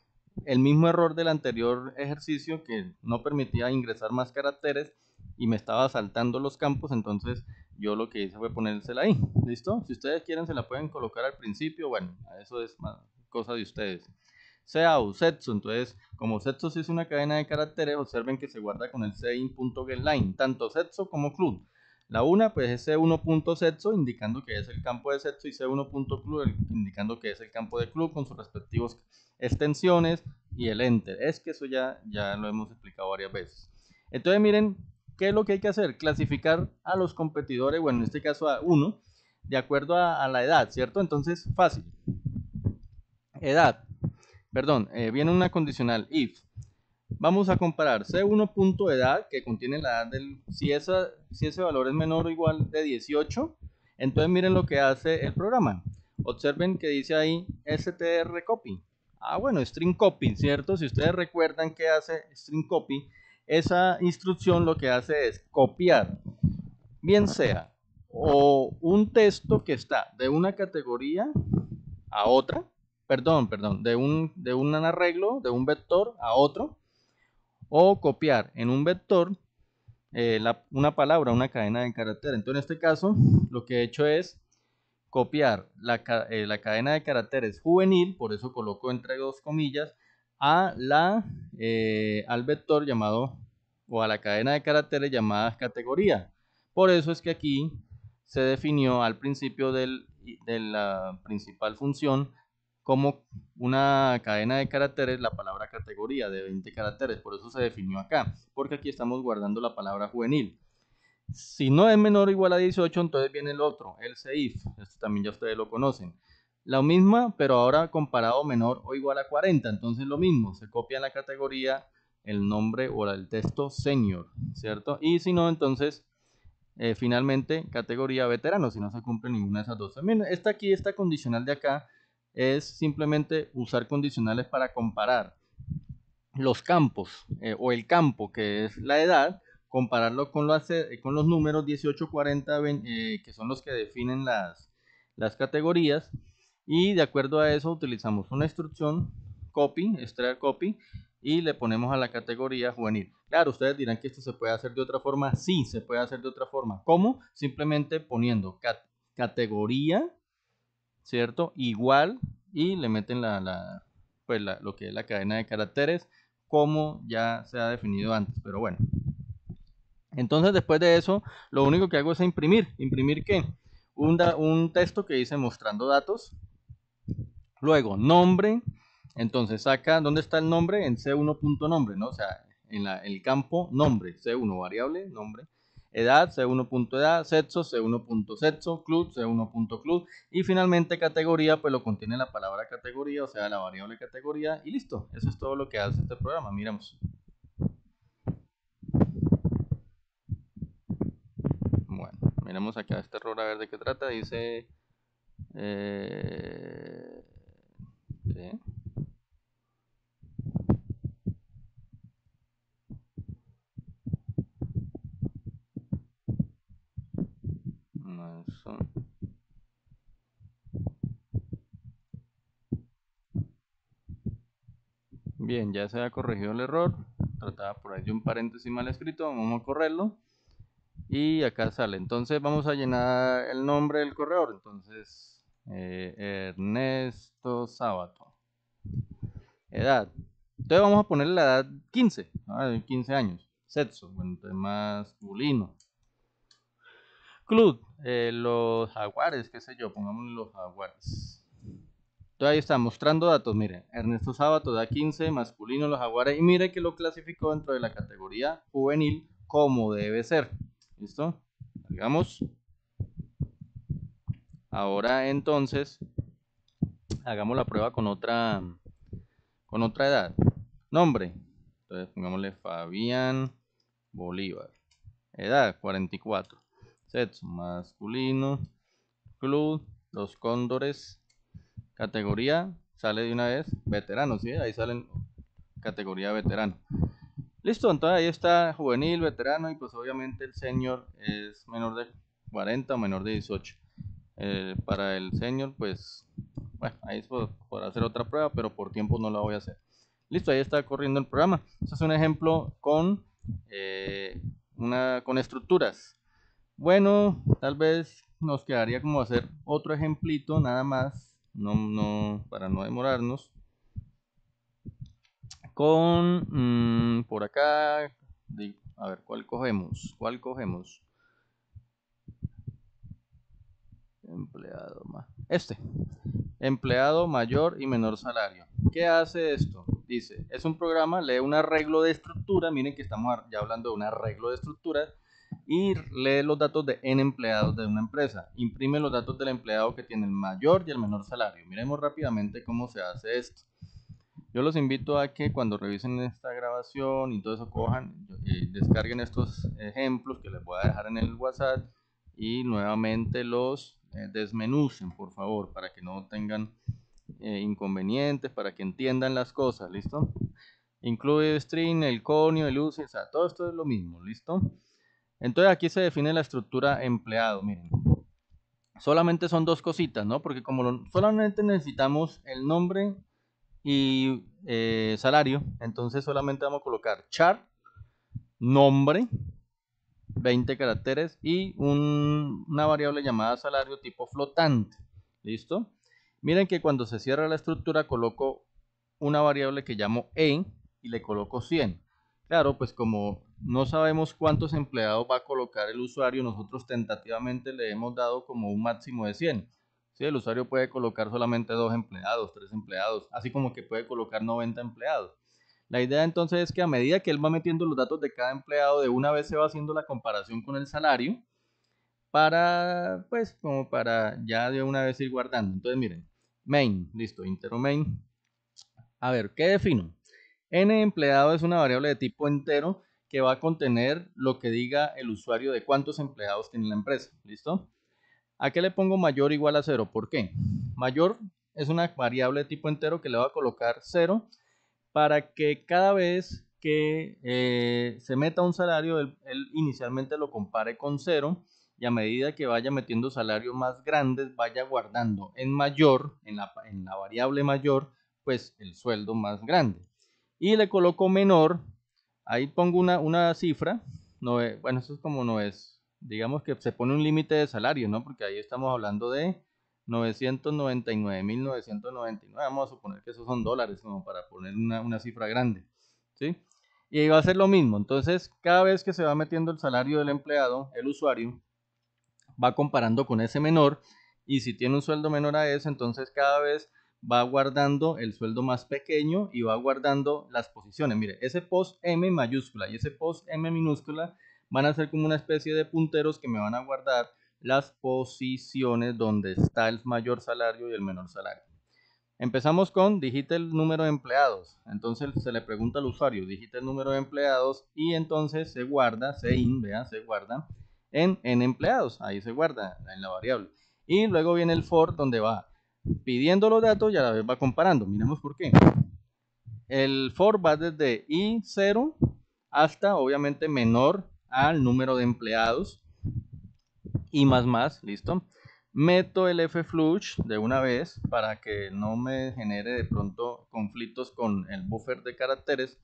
el mismo error del anterior ejercicio que no permitía ingresar más caracteres y me estaba saltando los campos, entonces yo lo que hice fue ponérsela ahí, ¿listo? Si ustedes quieren se la pueden colocar al principio, bueno, eso es más cosa de ustedes. Seau, setsu, entonces como setsu es una cadena de caracteres, observen que se guarda con el sein.getLine, tanto setsu como club. La una pues es C1.setso indicando que es el campo de setso y C1.club indicando que es el campo de club con sus respectivos extensiones y el enter. Es que eso ya lo hemos explicado varias veces. Entonces miren, ¿qué es lo que hay que hacer? Clasificar a los competidores, bueno en este caso a uno, de acuerdo a la edad, ¿cierto? Entonces fácil. Edad, perdón, viene una condicional if. Vamos a comparar C1.edad, que contiene la edad del... Si ese valor es menor o igual de 18, entonces miren lo que hace el programa. Observen que dice ahí strcopy. Ah, bueno, string copy, ¿cierto? Si ustedes recuerdan qué hace string copy, esa instrucción lo que hace es copiar, bien sea o un texto que está de una categoría a otra, de un arreglo, de un vector a otro, o copiar en un vector una palabra, una cadena de caracteres. Entonces, en este caso, lo que he hecho es copiar la cadena de caracteres juvenil, por eso coloco entre dos comillas, al vector llamado, o a la cadena de caracteres llamada categoría. Por eso es que aquí se definió al principio de la principal función como una cadena de caracteres la palabra categoría de 20 caracteres. Por eso se definió acá, porque aquí estamos guardando la palabra juvenil. Si no es menor o igual a 18, entonces viene el otro, el if. Este también ya ustedes lo conocen. La misma, pero ahora comparado menor o igual a 40. Entonces lo mismo, se copia en la categoría el nombre o el texto senior, ¿cierto? Y si no, entonces finalmente categoría veterano, si no se cumple ninguna de esas dos. También esta condicional de acá es simplemente usar condicionales para comparar los campos o el campo que es la edad, compararlo con los números 18, 40, 20, que son los que definen las categorías, y de acuerdo a eso utilizamos una instrucción copy, extraer copy, y le ponemos a la categoría juvenil. Claro, ustedes dirán que esto se puede hacer de otra forma. Sí, se puede hacer de otra forma. ¿Cómo? Simplemente poniendo categoría, ¿cierto? Igual, y le meten lo que es la cadena de caracteres como ya se ha definido antes, pero bueno. Entonces después de eso, lo único que hago es imprimir. ¿Imprimir qué? Un texto que dice mostrando datos. Luego, nombre. Entonces saca, ¿dónde está el nombre? En C1.nombre, ¿no? O sea, en el campo nombre, C1, variable, nombre. Edad, C1.edad, sexo, C1.sexo, club, C1.club. Y finalmente categoría, pues lo contiene la palabra categoría, o sea, la variable categoría. Y listo, eso es todo lo que hace este programa. Miramos. Bueno, miremos acá este error a ver de qué trata. Dice... ¿qué? No, eso. Bien, ya se ha corregido el error. Trataba por ahí de un paréntesis mal escrito. Vamos a correrlo. Y acá sale. Entonces vamos a llenar el nombre del corredor. Entonces, Ernesto Sábato. Edad. Entonces vamos a ponerle la edad 15. 15 años. Sexo. Bueno, entonces masculino. Club. Los jaguares, qué sé yo. Pongámosle los jaguares. Entonces ahí está, mostrando datos. Mire, Ernesto Sábato da 15, masculino, los jaguares. Y mire que lo clasificó dentro de la categoría juvenil como debe ser. ¿Listo? Digamos. Ahora entonces, hagamos la prueba con otra edad. Nombre. Entonces pongámosle Fabián Bolívar. Edad 44. Sexo masculino. Club, los cóndores. Categoría, sale de una vez, veterano, ¿sí? Ahí salen categoría veterano. Listo, entonces ahí está juvenil, veterano, y pues obviamente el senior es menor de 40 o menor de 18. Para el senior, pues, bueno, ahí es por hacer otra prueba, pero por tiempo no la voy a hacer. Listo, ahí está corriendo el programa. Este es un ejemplo con estructuras. Bueno, tal vez nos quedaría como hacer otro ejemplito, nada más, para no demorarnos. Por acá, a ver, ¿cuál cogemos? ¿Cuál cogemos? Empleado más. Empleado mayor y menor salario. ¿Qué hace esto? Dice, es un programa, lee un arreglo de estructura. Miren que estamos ya hablando de un arreglo de estructura. Y lee los datos de N empleados de una empresa. Imprime los datos del empleado que tiene el mayor y el menor salario. Miremos rápidamente cómo se hace esto. Yo los invito a que cuando revisen esta grabación y todo eso cojan, descarguen estos ejemplos que les voy a dejar en el WhatsApp y nuevamente los desmenucen, por favor, para que no tengan inconvenientes, para que entiendan las cosas, ¿listo? incluye string, el conio, el use, o sea, todo esto es lo mismo, ¿listo? Entonces aquí se define la estructura empleado, miren. Solamente son dos cositas, ¿no? Porque como solamente necesitamos el nombre y salario, entonces solamente vamos a colocar char, nombre, 20 caracteres y una variable llamada salario tipo flotante. ¿Listo? Miren que cuando se cierra la estructura coloco una variable que llamo e y le coloco 100. Claro, pues como no sabemos cuántos empleados va a colocar el usuario, nosotros tentativamente le hemos dado como un máximo de 100. ¿Sí? El usuario puede colocar solamente 2 empleados, 3 empleados, así como que puede colocar 90 empleados. La idea entonces es que a medida que él va metiendo los datos de cada empleado, de una vez se va haciendo la comparación con el salario para, pues, como para ya de una vez ir guardando. Entonces, miren, main, listo, intero main. A ver, ¿qué defino? N empleado es una variable de tipo entero que va a contener lo que diga el usuario de cuántos empleados tiene la empresa. ¿Listo? ¿A qué le pongo mayor o igual a 0? ¿Por qué? Mayor es una variable de tipo entero que le va a colocar 0 para que cada vez que se meta un salario, él inicialmente lo compare con 0 y a medida que vaya metiendo salarios más grandes, vaya guardando en mayor, en la variable mayor, pues el sueldo más grande. Y le coloco menor, ahí pongo una cifra, no es, bueno, eso es como no es, digamos que se pone un límite de salario, ¿no? Porque ahí estamos hablando de 999.999, vamos a suponer que esos son dólares, como para poner una cifra grande, ¿sí? Y ahí va a ser lo mismo, entonces cada vez que se va metiendo el salario del empleado, el usuario va comparando con ese menor, y si tiene un sueldo menor a ese, entonces cada vez va guardando el sueldo más pequeño y va guardando las posiciones. Mire, ese post M mayúscula y ese post M minúscula van a ser como una especie de punteros que me van a guardar las posiciones donde está el mayor salario y el menor salario. Empezamos con digita el número de empleados. Entonces se le pregunta al usuario, digita el número de empleados y entonces se guarda, se guarda en empleados. Ahí se guarda en la variable. Y luego viene el for donde va pidiendo los datos y a la vez va comparando. Miremos por qué. El for va desde i0 hasta obviamente menor al número de empleados y más, listo. Meto el flush de una vez para que no me genere de pronto conflictos con el buffer de caracteres.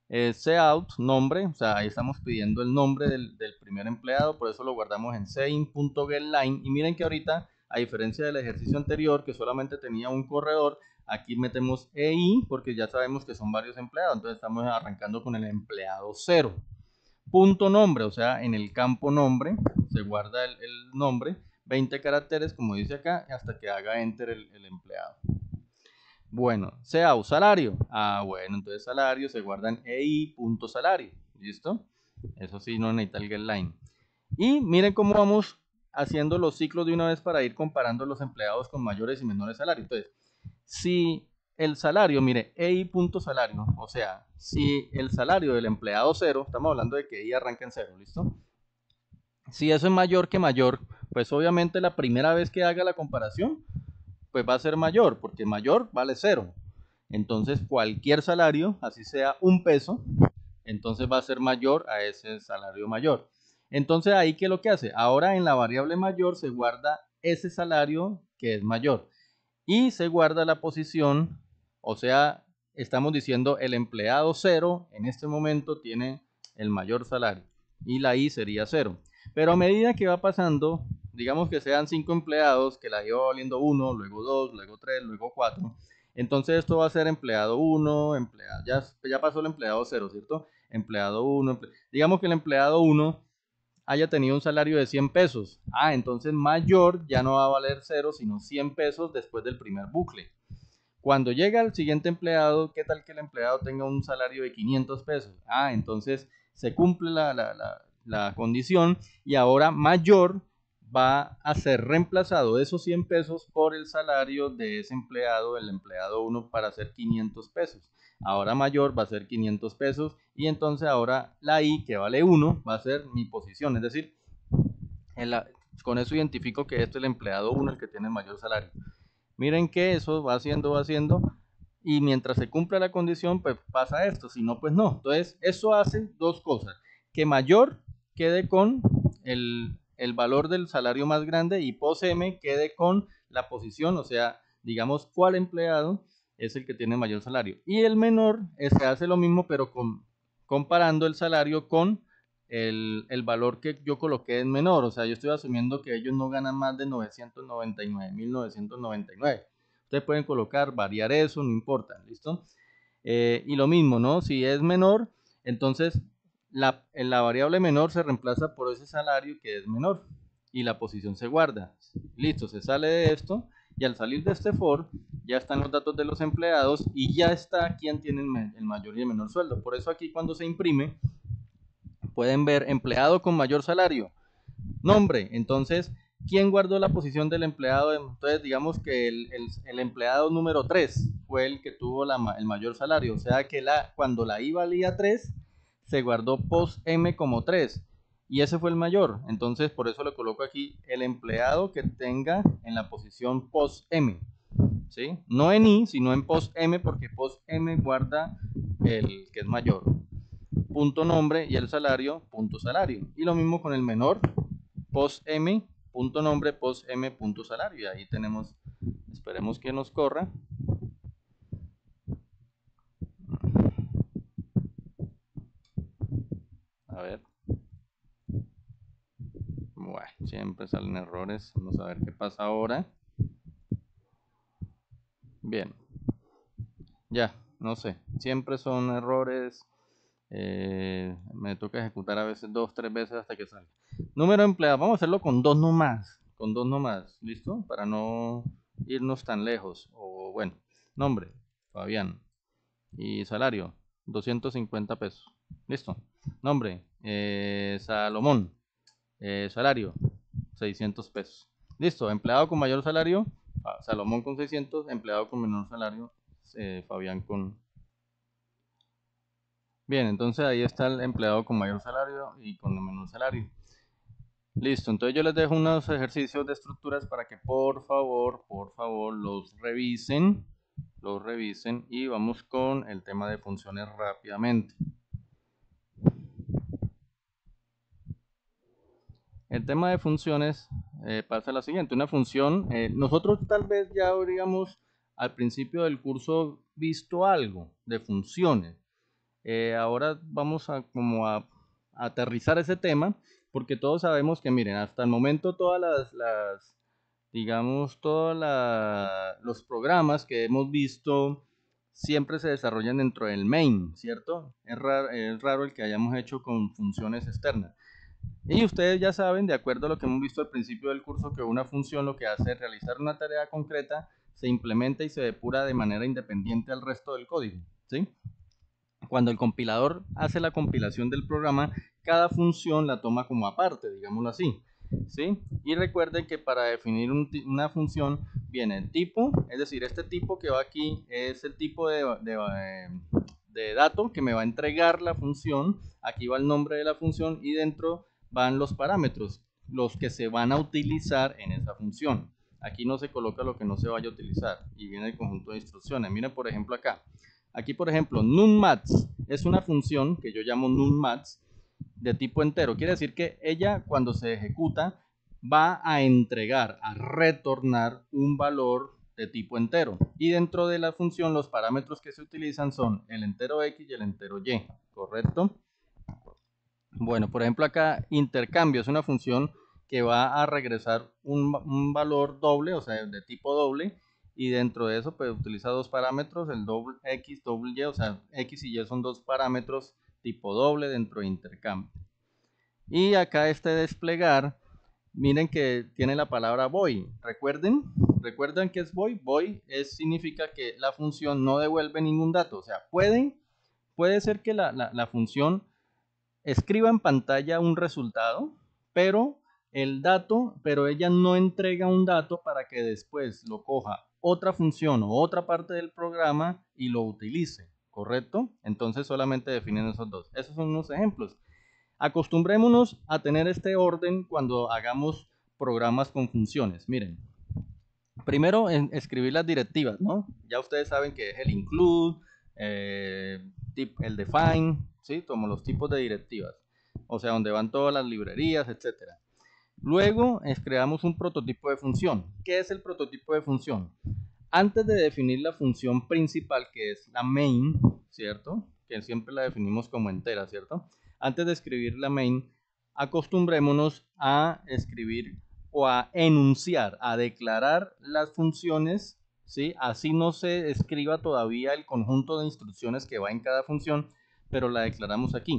Cout, nombre, o sea, ahí estamos pidiendo el nombre del primer empleado, por eso lo guardamos en sein.getLine. Y miren que ahorita, a diferencia del ejercicio anterior, que solamente tenía un corredor, aquí metemos EI porque ya sabemos que son varios empleados, entonces estamos arrancando con el empleado 0. Punto nombre, o sea, en el campo nombre se guarda el nombre, 20 caracteres como dice acá, hasta que haga enter el empleado. Bueno, sea salario. Bueno, entonces salario se guarda en ei.salario. ¿Listo? Eso sí, no necesita el getLine. Y miren cómo vamos haciendo los ciclos de una vez para ir comparando los empleados con mayores y menores salarios. Entonces, si el salario, mire, ei.salario, o sea, si el salario del empleado 0, estamos hablando de que ei arranca en 0, ¿listo? Si eso es mayor que mayor, pues obviamente la primera vez que haga la comparación, pues va a ser mayor, porque mayor vale 0. Entonces cualquier salario, así sea un peso, entonces va a ser mayor a ese salario mayor. Entonces ahí, ¿qué es lo que hace? Ahora en la variable mayor se guarda ese salario que es mayor y se guarda la posición, o sea, estamos diciendo el empleado 0 en este momento tiene el mayor salario y la I sería 0. Pero a medida que va pasando, digamos que sean 5 empleados, que la I va valiendo 1, luego 2, luego 3, luego 4. Entonces esto va a ser empleado 1, empleado, ya pasó el empleado 0, ¿cierto? Empleado 1, digamos que el empleado 1 haya tenido un salario de 100 pesos. Entonces mayor ya no va a valer 0, sino 100 pesos después del primer bucle. Cuando llega el siguiente empleado, ¿qué tal que el empleado tenga un salario de 500 pesos? Entonces se cumple la condición y ahora mayor va a ser reemplazado de esos 100 pesos por el salario de ese empleado, el empleado 1, para hacer 500 pesos. Ahora mayor va a ser 500 pesos y entonces ahora la I, que vale 1, va a ser mi posición, es decir, con eso identifico que este es el empleado 1 el que tiene el mayor salario. Miren que eso va haciendo y mientras se cumpla la condición, pues pasa esto, si no, pues no. Entonces, eso hace dos cosas, que mayor quede con el valor del salario más grande y post M quede con la posición, o sea, digamos, cuál empleado es el que tiene mayor salario. Y el menor se hace lo mismo, pero comparando el salario con el valor que yo coloqué en menor. O sea, yo estoy asumiendo que ellos no ganan más de 999.999. Ustedes pueden colocar, variar eso, no importa, ¿listo? Y lo mismo, ¿no? Si es menor, entonces la variable menor se reemplaza por ese salario que es menor y la posición se guarda. Listo, se sale de esto y al salir de este for ya están los datos de los empleados y ya está quién tiene el mayor y el menor sueldo. Por eso aquí cuando se imprime pueden ver empleado con mayor salario, nombre. Entonces, ¿quién guardó la posición del empleado? Entonces, digamos que el empleado número 3 fue el que tuvo el mayor salario. O sea que cuando la I valía 3, se guardó post M como 3. Y ese fue el mayor. Entonces, por eso le coloco aquí el empleado que tenga en la posición post M. ¿Sí? No en I, sino en post M, porque post M guarda el que es mayor. Punto nombre y el salario, punto salario. Y lo mismo con el menor, post M, punto nombre, post M, punto salario. Y ahí tenemos, esperemos que nos corra. A ver. Bueno, siempre salen errores. Vamos a ver qué pasa ahora. Bien. Ya, no sé. Siempre son errores. Me toca ejecutar a veces 2, 3 veces hasta que salga. Número de empleados. Vamos a hacerlo con 2 nomás. Con 2 nomás. ¿Listo? Para no irnos tan lejos. O bueno, nombre, Fabián. Y salario, 250 pesos. Listo. Nombre, Salomón. Salario, 600 pesos. Listo. Empleado con mayor salario, Salomón con 600. Empleado con menor salario, Fabián con... Bien, entonces ahí está el empleado con mayor salario y con menor salario. Listo, entonces yo les dejo unos ejercicios de estructuras para que por favor los revisen y vamos con el tema de funciones rápidamente. El tema de funciones pasa a la siguiente. Una función, nosotros tal vez ya habríamos al principio del curso visto algo de funciones. Ahora vamos a como a aterrizar ese tema porque todos sabemos que miren, hasta el momento todas digamos, todos los programas que hemos visto siempre se desarrollan dentro del main, ¿cierto? Es raro el que hayamos hecho con funciones externas. Y ustedes ya saben, de acuerdo a lo que hemos visto al principio del curso, que una función lo que hace es realizar una tarea concreta, se implementa y se depura de manera independiente al resto del código, ¿sí? Cuando el compilador hace la compilación del programa, cada función la toma como aparte, digámoslo así, ¿sí? Y recuerden que para definir una función viene el tipo, es decir, este tipo que va aquí es el tipo de dato que me va a entregar la función. Aquí va el nombre de la función y dentro van los parámetros, los que se van a utilizar en esa función. Aquí no se coloca lo que no se vaya a utilizar y viene el conjunto de instrucciones. Miren por ejemplo acá. Aquí por ejemplo numMaths es una función que yo llamo numMaths de tipo entero. Quiere decir que ella cuando se ejecuta va a entregar, a retornar un valor de tipo entero. Y dentro de la función los parámetros que se utilizan son el entero X y el entero Y, ¿correcto? Bueno, por ejemplo acá intercambio es una función que va a regresar un valor doble, o sea, de tipo doble, y dentro de eso pues utiliza dos parámetros, el doble X, doble Y, o sea, X y Y son dos parámetros tipo doble dentro de intercambio. Y acá este desplegar, miren que tiene la palabra void. ¿Recuerdan qué es void? Void significa que la función no devuelve ningún dato, o sea, puede ser que la función escriba en pantalla un resultado, pero pero ella no entrega un dato para que después lo coja otra función o otra parte del programa y lo utilice, ¿correcto? Entonces solamente definen esos dos. Esos son unos ejemplos. Acostumbrémonos a tener este orden cuando hagamos programas con funciones. Miren, Primero, escribir las directivas, ¿no? Ya ustedes saben que es el include, el define, ¿sí? Como los tipos de directivas. O sea, donde van todas las librerías, etcétera. Luego, creamos un prototipo de función. ¿Qué es el prototipo de función? Antes de definir la función principal, que es la main, ¿cierto? Que siempre la definimos como entera, ¿cierto? Antes de escribir la main, acostumbrémonos a escribir o a enunciar, a declarar las funciones, ¿sí? Así no se escriba todavía el conjunto de instrucciones que va en cada función, pero la declaramos aquí.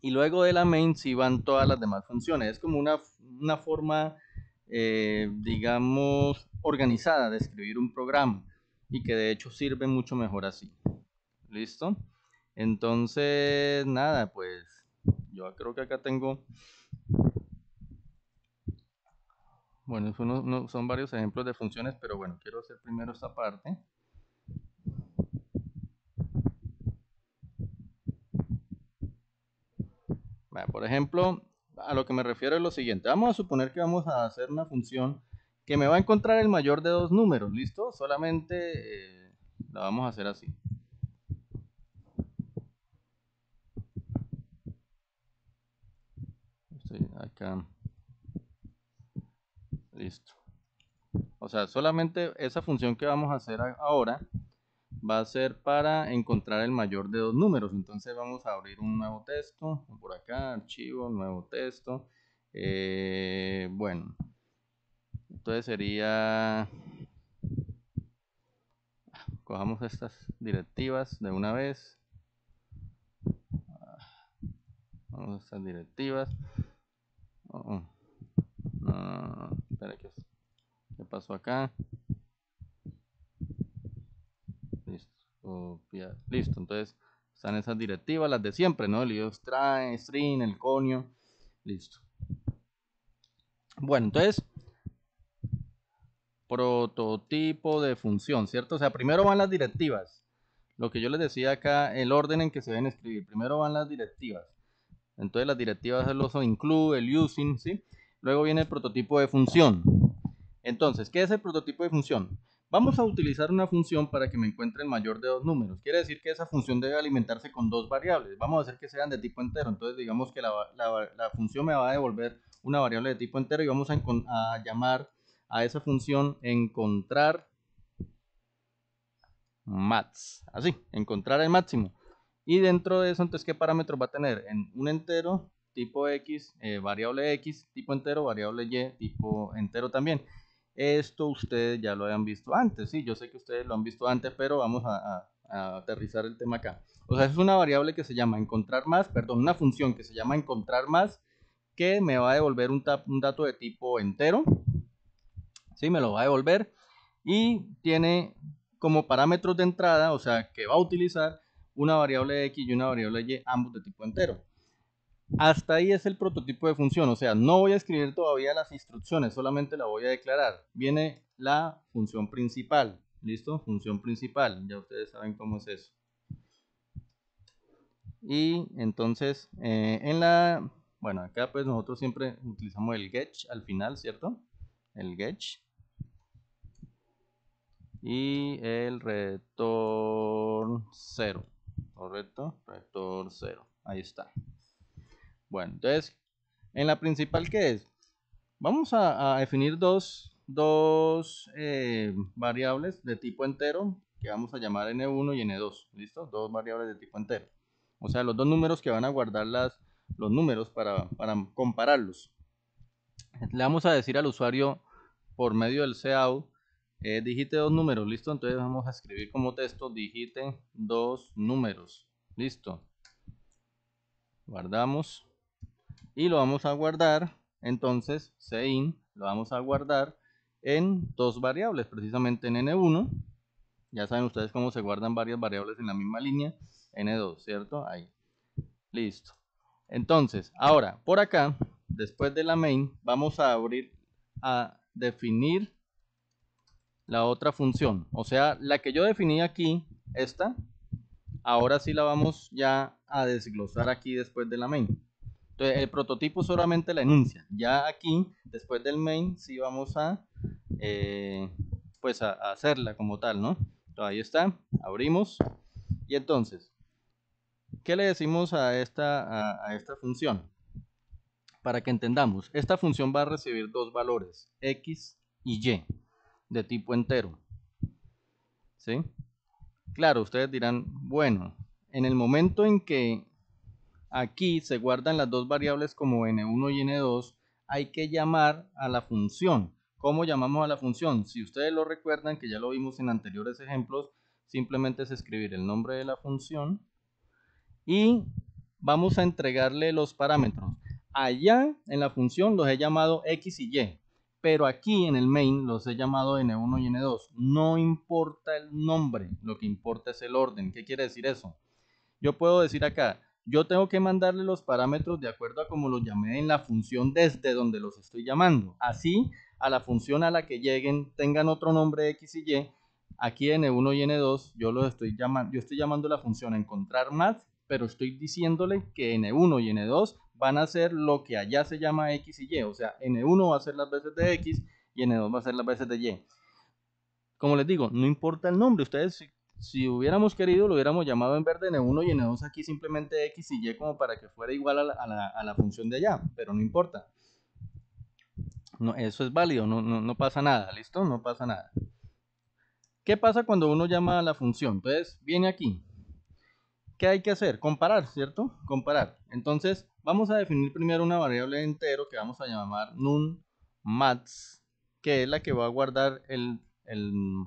Y luego de la main sí van todas las demás funciones. Es como una forma, digamos, organizada de escribir un programa y que de hecho sirve mucho mejor así. ¿Listo? Entonces, nada, pues yo creo que acá tengo, bueno, son varios ejemplos de funciones, pero bueno, quiero hacer primero esta parte. Por ejemplo, a lo que me refiero es lo siguiente. Vamos a suponer que vamos a hacer una función que me va a encontrar el mayor de dos números, ¿listo? Solamente la vamos a hacer así. Estoy acá. Listo. O sea, solamente esa función que vamos a hacer ahora va a ser para encontrar el mayor de dos números. Entonces vamos a abrir un nuevo texto. Por acá, archivo, nuevo texto. Bueno, entonces sería... Cojamos estas directivas de una vez. Vamos a estas directivas. Espera, ¿qué pasó acá? Listo. Copiar. Listo. Entonces están esas directivas, las de siempre, ¿no? El string, el conio. Listo. Bueno, entonces, prototipo de función, ¿cierto? O sea, primero van las directivas. Lo que yo les decía acá, el orden en que se deben escribir. Primero van las directivas. Entonces las directivas es los include, el using, ¿sí? Luego viene el prototipo de función. Entonces, ¿qué es el prototipo de función? Vamos a utilizar una función para que me encuentre el mayor de dos números. Quiere decir que esa función debe alimentarse con dos variables. Vamos a hacer que sean de tipo entero. Entonces, digamos que la función me va a devolver una variable de tipo entero y vamos a llamar a esa función encontrar max. Así, encontrar el máximo. Y dentro de eso, entonces, ¿qué parámetros va a tener? En un entero, tipo X, variable X, tipo entero, variable Y, tipo entero también. Esto ustedes ya lo habían visto antes, sí, yo sé que ustedes lo han visto antes, pero vamos a aterrizar el tema acá. O sea, es una variable que se llama encontrar más, perdón, una función que se llama encontrar más, que me va a devolver un dato de tipo entero, sí, me lo va a devolver, y tiene como parámetros de entrada, o sea, que va a utilizar una variable X y una variable Y, ambos de tipo entero. Hasta ahí es el prototipo de función, o sea, no voy a escribir todavía las instrucciones, solamente la voy a declarar. Viene la función principal, ¿listo? Función principal, ya ustedes saben cómo es eso. Y entonces, bueno, acá pues nosotros siempre utilizamos el get al final, ¿cierto? El get. Y el return 0, ¿correcto? Return 0, ahí está. Bueno, entonces, en la principal, ¿qué es? Vamos a definir dos variables de tipo entero que vamos a llamar n1 y n2, ¿listo? Dos variables de tipo entero. O sea, los dos números que van a guardar los números para compararlos. Le vamos a decir al usuario por medio del cout, digite dos números, ¿listo? Entonces vamos a escribir como texto, digite dos números, ¿listo? Guardamos y lo vamos a guardar, entonces cin lo vamos a guardar en dos variables, precisamente en n1, ya saben ustedes cómo se guardan varias variables en la misma línea, n2, ¿cierto? Ahí, listo. Entonces, ahora, por acá, después de la main, vamos a abrir, a definir la otra función, o sea, la que yo definí aquí, esta, ahora sí la vamos ya a desglosar aquí después de la main. Entonces, el prototipo solamente la enuncia. Ya aquí, después del main, sí vamos a pues a hacerla como tal, ¿no? Entonces, ahí está, abrimos. Y entonces, ¿qué le decimos a esta función? Para que entendamos, esta función va a recibir dos valores, x y y, de tipo entero. ¿Sí? Claro, ustedes dirán, bueno, en el momento en que aquí se guardan las dos variables como n1 y n2, hay que llamar a la función. ¿Cómo llamamos a la función? Si ustedes lo recuerdan, que ya lo vimos en anteriores ejemplos, simplemente es escribir el nombre de la función y vamos a entregarle los parámetros. Allá en la función los he llamado x y y, pero aquí en el main los he llamado n1 y n2. No importa el nombre, lo que importa es el orden. ¿Qué quiere decir eso? Yo puedo decir acá, yo tengo que mandarle los parámetros de acuerdo a como los llamé en la función desde donde los estoy llamando. Así, a la función a la que lleguen tengan otro nombre x y y. Aquí n1 y n2 yo estoy llamando la función encontrar más, pero estoy diciéndole que n1 y n2 van a ser lo que allá se llama x y y. O sea, n1 va a ser las veces de x y n2 va a ser las veces de y. Como les digo, no importa el nombre. Ustedes, si hubiéramos querido, lo hubiéramos llamado en vez de N1 y N2 aquí simplemente X y Y como para que fuera igual a la función de allá, pero no importa. No, eso es válido, no pasa nada, ¿listo? No pasa nada. ¿Qué pasa cuando uno llama a la función? Entonces, viene aquí. ¿Qué hay que hacer? Comparar, ¿cierto? Comparar. Entonces, vamos a definir primero una variable entero que vamos a llamar num_max, que es la que va a guardar el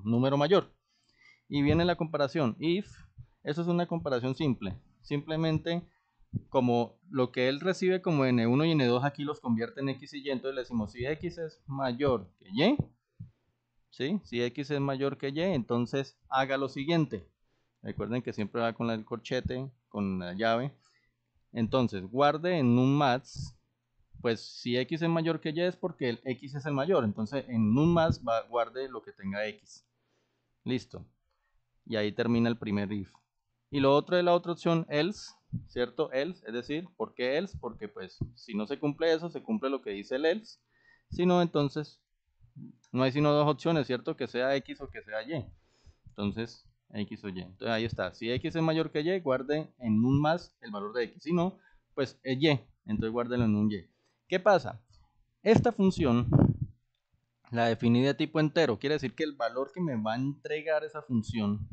número mayor. Y viene la comparación. If, eso es una comparación simple. Simplemente como lo que él recibe como n1 y n2 aquí los convierte en x y y, entonces le decimos si x es mayor que y, ¿sí? Si x es mayor que y, entonces haga lo siguiente. Recuerden que siempre va con el corchete, con la llave. Entonces guarde en num_max, pues si x es mayor que y es porque el x es el mayor, entonces en num_max guarde lo que tenga x. Listo. Y ahí termina el primer if. Y lo otro de la otra opción, else, ¿cierto? Else, es decir, ¿por qué else? Porque pues si no se cumple eso, se cumple lo que dice el else. Si no, entonces no hay sino dos opciones, ¿cierto? Que sea x o que sea y. Entonces, x o y. Entonces ahí está. Si x es mayor que y, guarde en num_max el valor de x. Si no, pues es y. Entonces guárdelo en un y. ¿Qué pasa? Esta función la definí de tipo entero. Quiere decir que el valor que me va a entregar esa función,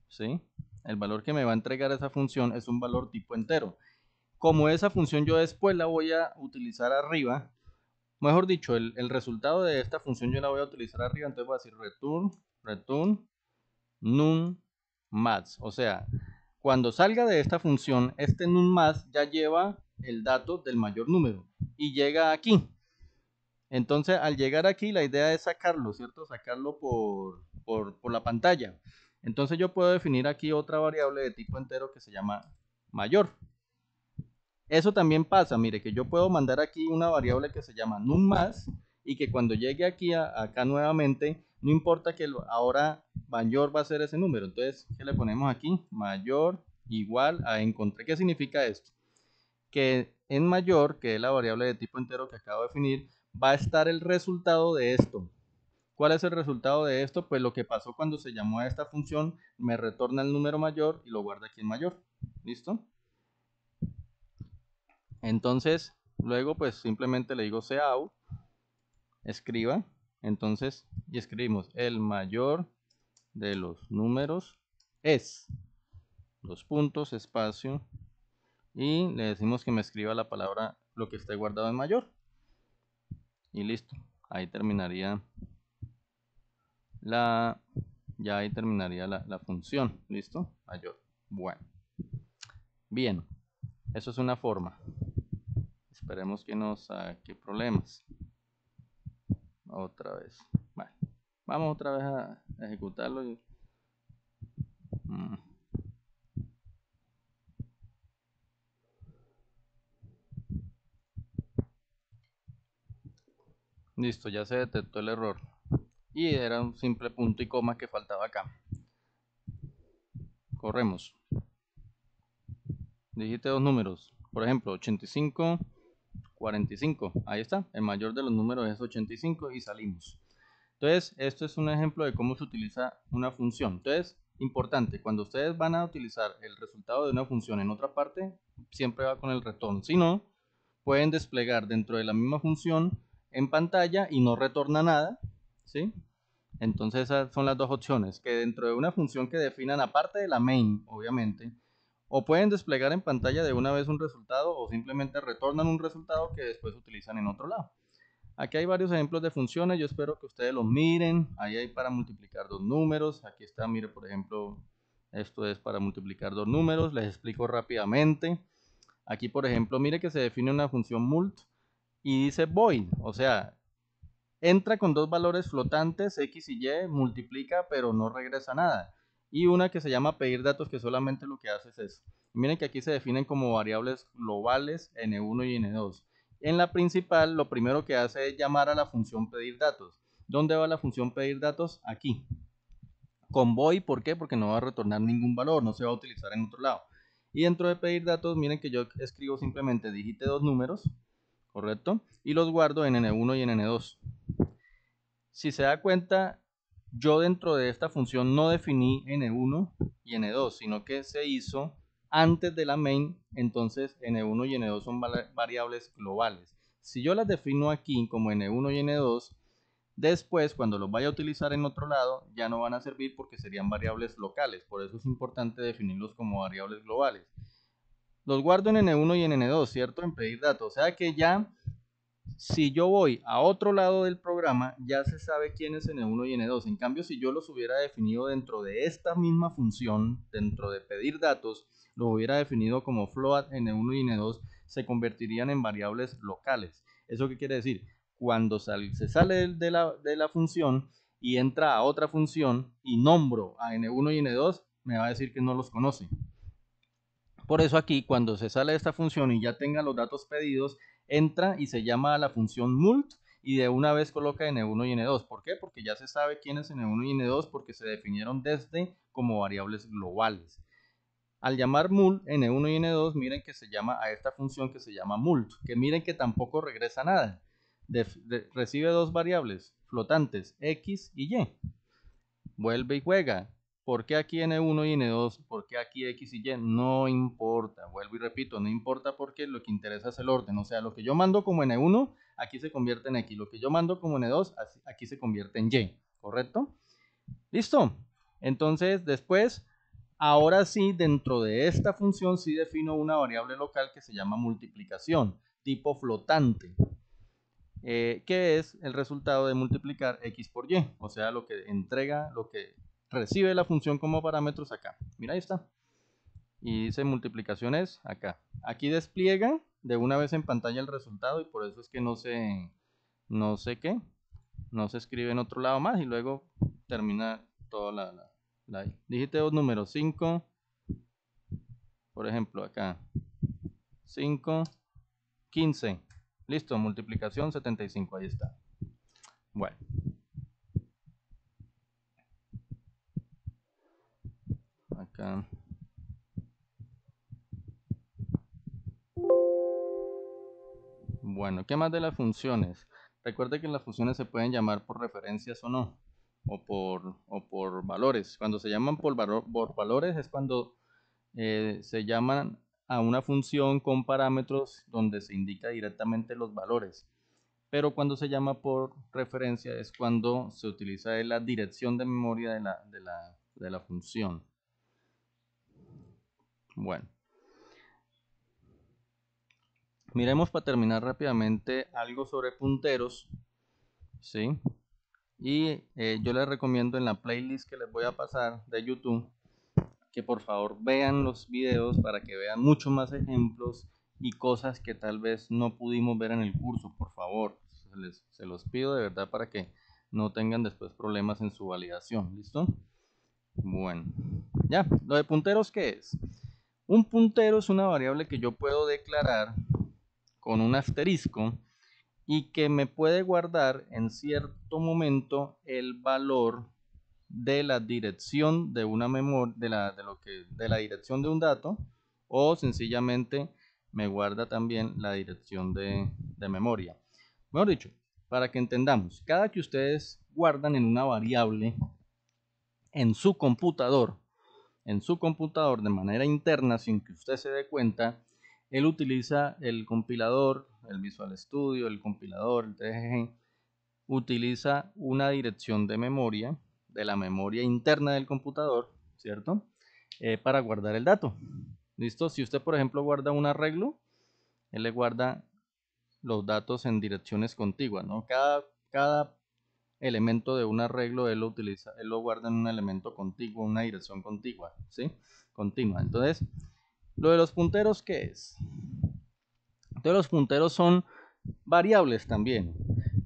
¿sí? El valor que me va a entregar esa función es un valor tipo entero. Como esa función yo después la voy a utilizar arriba, mejor dicho, el resultado de esta función yo la voy a utilizar arriba, entonces voy a decir return num_max. O sea, cuando salga de esta función, este num_max ya lleva el dato del mayor número y llega aquí. Entonces, al llegar aquí, la idea es sacarlo, ¿cierto? Sacarlo por la pantalla. Entonces, yo puedo definir aquí otra variable de tipo entero que se llama mayor. Eso también pasa, mire, que yo puedo mandar aquí una variable que se llama num_max y que cuando llegue aquí acá nuevamente, no importa que ahora mayor va a ser ese número. Entonces, ¿qué le ponemos aquí? Mayor igual a encontré. ¿Qué significa esto? Que en mayor, que es la variable de tipo entero que acabo de definir, va a estar el resultado de esto. ¿Cuál es el resultado de esto? Pues lo que pasó cuando se llamó a esta función, me retorna el número mayor y lo guarda aquí en mayor. ¿Listo? Entonces, luego pues simplemente le digo cout, escriba, entonces, y escribimos el mayor de los números es, dos puntos, espacio, y le decimos que me escriba la palabra lo que esté guardado en mayor. Y listo, ahí terminaría ya ahí terminaría la función. ¿Listo? Mayor. Bueno, bien, eso es una forma. Esperemos que no saque problemas. Otra vez. Bueno, vamos otra vez a ejecutarlo. Mm. Listo, ya se detectó el error. Y era un simple punto y coma que faltaba acá. Corremos. Digite dos números. Por ejemplo, 85, 45. Ahí está. El mayor de los números es 85 y salimos. Entonces, esto es un ejemplo de cómo se utiliza una función. Entonces, importante, cuando ustedes van a utilizar el resultado de una función en otra parte, siempre va con el retorno. Si no, pueden desplegar dentro de la misma función en pantalla y no retorna nada, ¿sí? Entonces esas son las dos opciones, que dentro de una función que definan aparte de la main, obviamente, o pueden desplegar en pantalla de una vez un resultado o simplemente retornan un resultado que después utilizan en otro lado. Aquí hay varios ejemplos de funciones, yo espero que ustedes los miren. Ahí hay para multiplicar dos números. Aquí está, mire, por ejemplo, esto es para multiplicar dos números. Les explico rápidamente. Aquí, por ejemplo, mire que se define una función mult y dice void, o sea, entra con dos valores flotantes, x y y, multiplica, pero no regresa nada. Y una que se llama pedir datos, que solamente lo que hace es eso. Miren que aquí se definen como variables globales n1 y n2. En la principal, lo primero que hace es llamar a la función pedir datos. ¿Dónde va la función pedir datos? Aquí. Con void, ¿por qué? Porque no va a retornar ningún valor, no se va a utilizar en otro lado. Y dentro de pedir datos, miren que yo escribo simplemente digite dos números, ¿correcto? Y los guardo en n1 y en n2. Si se da cuenta, yo dentro de esta función no definí n1 y n2, sino que se hizo antes de la main. Entonces n1 y n2 son variables globales. Si yo las defino aquí como n1 y n2, después cuando los vaya a utilizar en otro lado ya no van a servir porque serían variables locales. Por eso es importante definirlos como variables globales. Los guardo en n1 y en n2, ¿cierto? En pedir datos. O sea que ya si yo voy a otro lado del programa, ya se sabe quién es N1 y N2. En cambio, si yo los hubiera definido dentro de esta misma función, dentro de pedir datos, lo hubiera definido como float N1 y N2, se convertirían en variables locales. ¿Eso qué quiere decir? Cuando se sale de la función y entra a otra función y nombro a N1 y N2, me va a decir que no los conoce. Por eso aquí, cuando se sale de esta función y ya tenga los datos pedidos, entra y se llama a la función mult y de una vez coloca n1 y n2. ¿Por qué? Porque ya se sabe quién es n1 y n2 porque se definieron desde como variables globales. Al llamar mult n1 y n2, miren que se llama a esta función que se llama mult, que miren que tampoco regresa nada. Recibe dos variables flotantes, x y y. Vuelve y juega. ¿Por qué aquí N1 y N2? ¿Por qué aquí X y Y? No importa, vuelvo y repito, no importa porque lo que interesa es el orden. O sea, lo que yo mando como N1, aquí se convierte en X. Lo que yo mando como N2, aquí se convierte en Y. ¿Correcto? ¿Listo? Entonces, después, ahora sí, dentro de esta función sí defino una variable local que se llama multiplicación, tipo flotante. Que es el resultado de multiplicar x por y, o sea, lo que entrega, lo que recibe la función como parámetros acá. Mira, ahí está. Y dice multiplicaciones acá. Aquí despliega de una vez en pantalla el resultado y por eso es que no sé qué, no se escribe en otro lado más y luego termina toda la dígite dos números, 5, por ejemplo, acá, 5, 15. Listo, multiplicación 75, ahí está. Bueno. Acá. Bueno, ¿qué más de las funciones? Recuerde que las funciones se pueden llamar por referencias o no, o por valores. Cuando se llaman por valores es cuando se llaman a una función con parámetros donde se indica directamente los valores. Pero cuando se llama por referencia es cuando se utiliza la dirección de memoria de la función. Bueno. Miremos para terminar rápidamente algo sobre punteros, ¿sí? Y yo les recomiendo en la playlist que les voy a pasar de YouTube que por favor vean los videos para que vean mucho más ejemplos y cosas que tal vez no pudimos ver en el curso, por favor. Se los pido de verdad para que no tengan después problemas en su validación, ¿listo? Bueno, ya, lo de punteros, ¿qué es? Un puntero es una variable que yo puedo declarar con un asterisco y que me puede guardar en cierto momento el valor de la dirección de una memoria, de la dirección de un dato, o sencillamente me guarda también la dirección de memoria. Mejor dicho, para que entendamos, cada que ustedes guardan en una variable en su computador de manera interna sin que usted se dé cuenta, él utiliza el compilador, el Visual Studio, el compilador, el TGG, utiliza una dirección de memoria, de la memoria interna del computador, ¿cierto? Para guardar el dato. ¿Listo? Si usted, por ejemplo, guarda un arreglo, él le guarda los datos en direcciones contiguas, ¿no? Cada elemento de un arreglo él lo guarda en un elemento contiguo, una dirección contigua, ¿sí? Continua. Entonces, lo de los punteros, ¿qué es? Entonces, los punteros son variables también,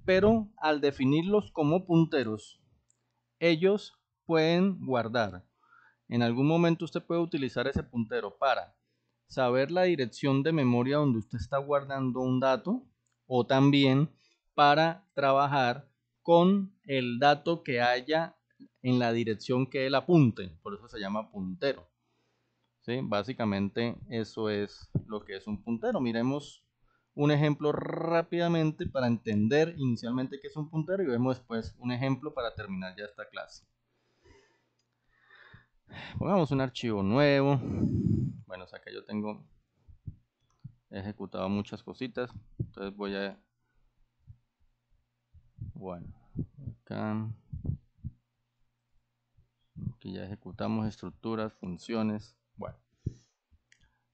pero al definirlos como punteros, ellos pueden guardar. En algún momento usted puede utilizar ese puntero para saber la dirección de memoria donde usted está guardando un dato, o también para trabajar con el dato que haya en la dirección que él apunte. Por eso se llama puntero. ¿Sí? Básicamente eso es lo que es un puntero. Miremos un ejemplo rápidamente para entender inicialmente qué es un puntero y vemos después un ejemplo para terminar ya esta clase. Pongamos un archivo nuevo. Bueno, o sea que yo tengo ejecutado muchas cositas. Entonces voy a... Bueno, acá... Aquí ya ejecutamos estructuras, funciones. Bueno,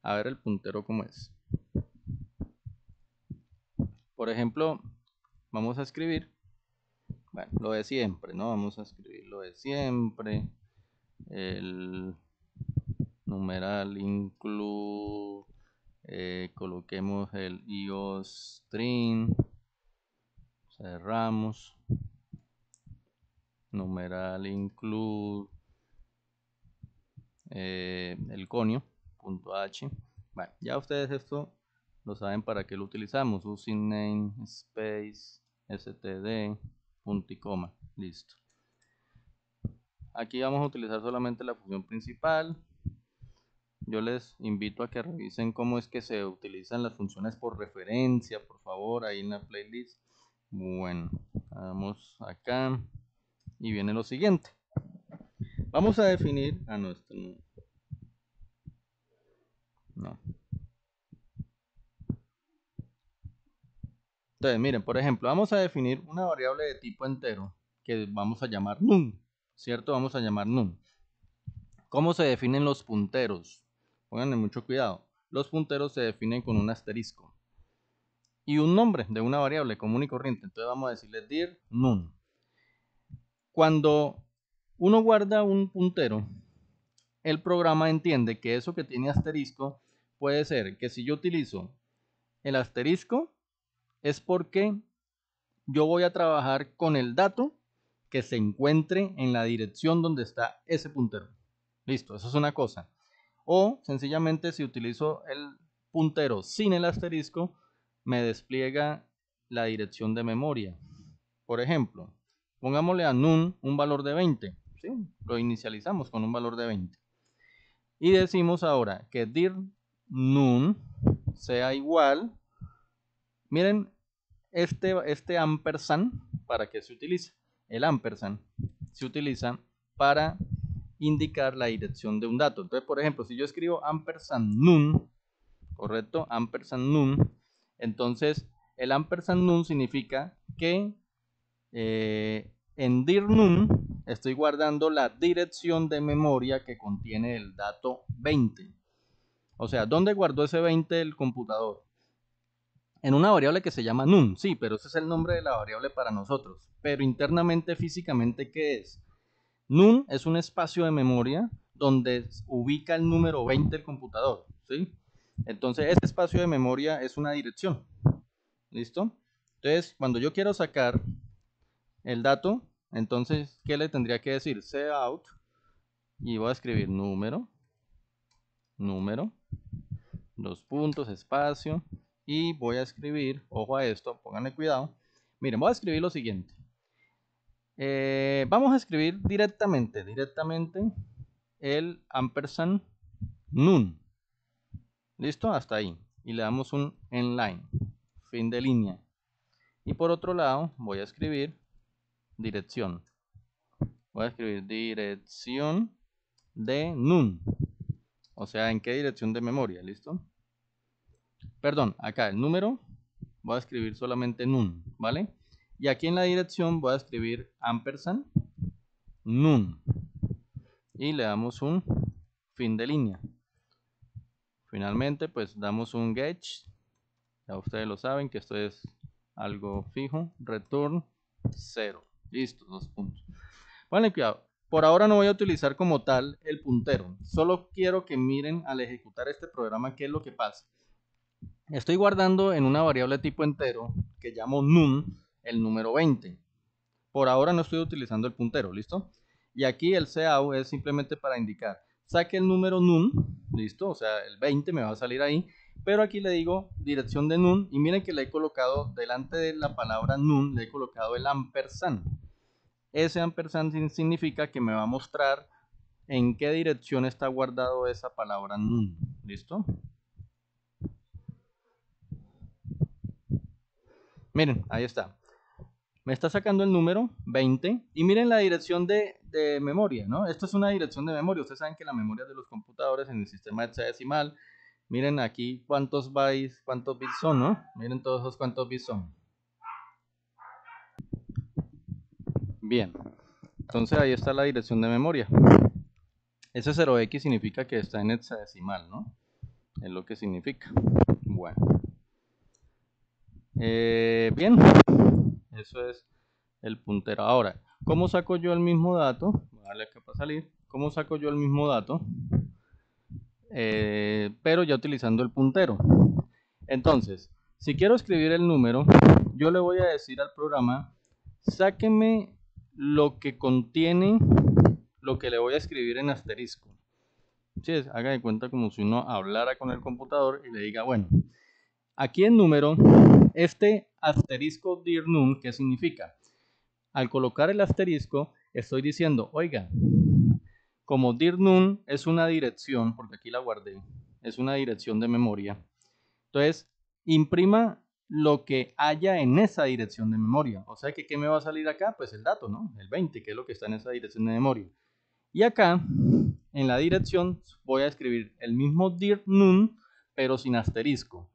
a ver el puntero cómo es. Por ejemplo, vamos a escribir... Bueno, lo de siempre, ¿no? Vamos a escribir lo de siempre. El numeral include, coloquemos el iostring, cerramos, numeral include, el conio, punto h. Bueno, ya ustedes esto lo saben para qué lo utilizamos, using name, space, std, punto y coma, listo. Aquí vamos a utilizar solamente la función principal. Yo les invito a que revisen cómo es que se utilizan las funciones por referencia, por favor, ahí en la playlist. Bueno, vamos acá y viene lo siguiente. Vamos a definir a nuestro... No. Entonces, miren, por ejemplo, vamos a definir una variable de tipo entero que vamos a llamar num, ¿cierto? Vamos a llamar num. ¿Cómo se definen los punteros? Pónganle mucho cuidado. Los punteros se definen con un asterisco y un nombre de una variable común y corriente. Entonces vamos a decirle dir num. Cuando uno guarda un puntero, el programa entiende que eso que tiene asterisco puede ser que si yo utilizo el asterisco es porque yo voy a trabajar con el dato que se encuentre en la dirección donde está ese puntero. Listo, eso es una cosa. O sencillamente si utilizo el puntero sin el asterisco, me despliega la dirección de memoria. Por ejemplo, pongámosle a num un valor de 20. ¿Sí? Lo inicializamos con un valor de 20. Y decimos ahora que dir num sea igual. Miren, este ampersand, ¿para qué se utiliza? El ampersand se utiliza para indicar la dirección de un dato. Entonces, por ejemplo, si yo escribo ampersand num, ¿correcto? Ampersand num, entonces el ampersand num significa que en dir num estoy guardando la dirección de memoria que contiene el dato 20. O sea, ¿dónde guardó ese 20 el computador? En una variable que se llama num, sí, pero ese es el nombre de la variable para nosotros. Pero internamente, físicamente, ¿qué es? Num es un espacio de memoria donde ubica el número 20 del computador, ¿sí? Entonces, ese espacio de memoria es una dirección. ¿Listo? Entonces, cuando yo quiero sacar el dato, entonces, ¿qué le tendría que decir? Cout, y voy a escribir número, dos puntos, espacio, y voy a escribir, ojo a esto, pónganle cuidado. Miren, voy a escribir lo siguiente. Vamos a escribir directamente el ampersand num. ¿Listo? Hasta ahí. Y le damos un endline, fin de línea. Y por otro lado voy a escribir dirección. Voy a escribir dirección de NUN. O sea, ¿en qué dirección de memoria? ¿Listo? Perdón, acá el número voy a escribir solamente NUN, ¿vale? Y aquí en la dirección voy a escribir ampersand NUN. Y le damos un fin de línea. Finalmente, pues damos un get. Ya ustedes lo saben que esto es algo fijo. Return 0. Listo, 2 puntos. Ponle cuidado. Por ahora no voy a utilizar como tal el puntero. Solo quiero que miren al ejecutar este programa qué es lo que pasa. Estoy guardando en una variable tipo entero que llamo num el número 20. Por ahora no estoy utilizando el puntero, ¿listo? Y aquí el cout es simplemente para indicar, saque el número num, ¿listo? O sea, el 20 me va a salir ahí, pero aquí le digo dirección de num y miren que le he colocado delante de la palabra num, le he colocado el ampersand. Ese ampersand significa que me va a mostrar en qué dirección está guardado esa palabra num, ¿listo? Miren, ahí está. Me está sacando el número 20 y miren la dirección de memoria, ¿no? Esto es una dirección de memoria. Ustedes saben que la memoria de los computadores en el sistema hexadecimal, miren aquí cuántos bytes, cuántos bits son, ¿no? Miren todos esos cuántos bits son. Bien, entonces ahí está la dirección de memoria. Ese 0x significa que está en hexadecimal, ¿no? Es lo que significa. Bueno. Bien, eso es el puntero. Ahora, ¿cómo saco yo el mismo dato? Voy a darle acá para salir. ¿Cómo saco yo el mismo dato? Pero ya utilizando el puntero. Entonces, si quiero escribir el número, yo le voy a decir al programa, sáqueme lo que contiene lo que le voy a escribir en asterisco. Sí, haga de cuenta como si uno hablara con el computador y le diga, bueno, aquí en número, este asterisco dir_num, ¿qué significa? Al colocar el asterisco, estoy diciendo, oiga, como dir_num es una dirección, porque aquí la guardé, es una dirección de memoria, entonces imprima lo que haya en esa dirección de memoria. O sea que, ¿qué me va a salir acá? Pues el dato, ¿no? El 20, que es lo que está en esa dirección de memoria. Y acá, en la dirección, voy a escribir el mismo dir_num, pero sin asterisco.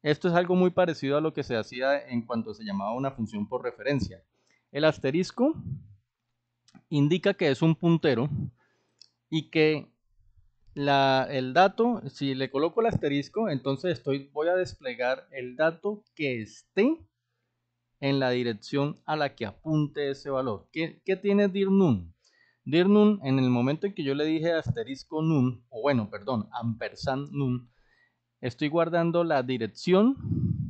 Esto es algo muy parecido a lo que se hacía en cuanto se llamaba una función por referencia. El asterisco indica que es un puntero y que el dato, si le coloco el asterisco, entonces voy a desplegar el dato que esté en la dirección a la que apunte ese valor. ¿Qué tiene dir_num? Dir_num, en el momento en que yo le dije asterisco num, o bueno, perdón, ampersand num, estoy guardando la dirección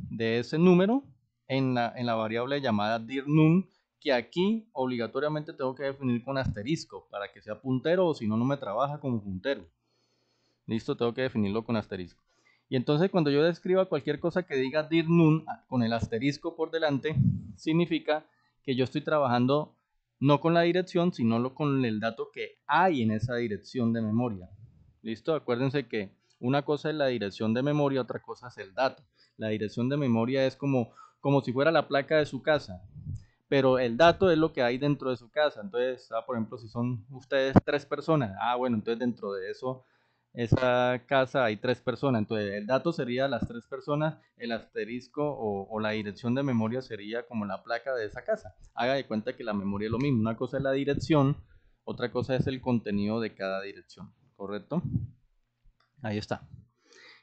de ese número en la variable llamada dir_num, que aquí obligatoriamente tengo que definir con asterisco para que sea puntero, o si no, no me trabaja como puntero. Listo, tengo que definirlo con asterisco. Y entonces cuando yo describa cualquier cosa que diga dir_num con el asterisco por delante, significa que yo estoy trabajando no con la dirección, sino con el dato que hay en esa dirección de memoria. Listo, acuérdense que una cosa es la dirección de memoria, otra cosa es el dato. La dirección de memoria es como si fuera la placa de su casa, pero el dato es lo que hay dentro de su casa. Entonces, por ejemplo, si son ustedes 3 personas, bueno, entonces dentro de esa casa hay 3 personas. Entonces, el dato sería las 3 personas, el asterisco o la dirección de memoria sería como la placa de esa casa. Haga de cuenta que la memoria es lo mismo. Una cosa es la dirección, otra cosa es el contenido de cada dirección. ¿Correcto? Ahí está.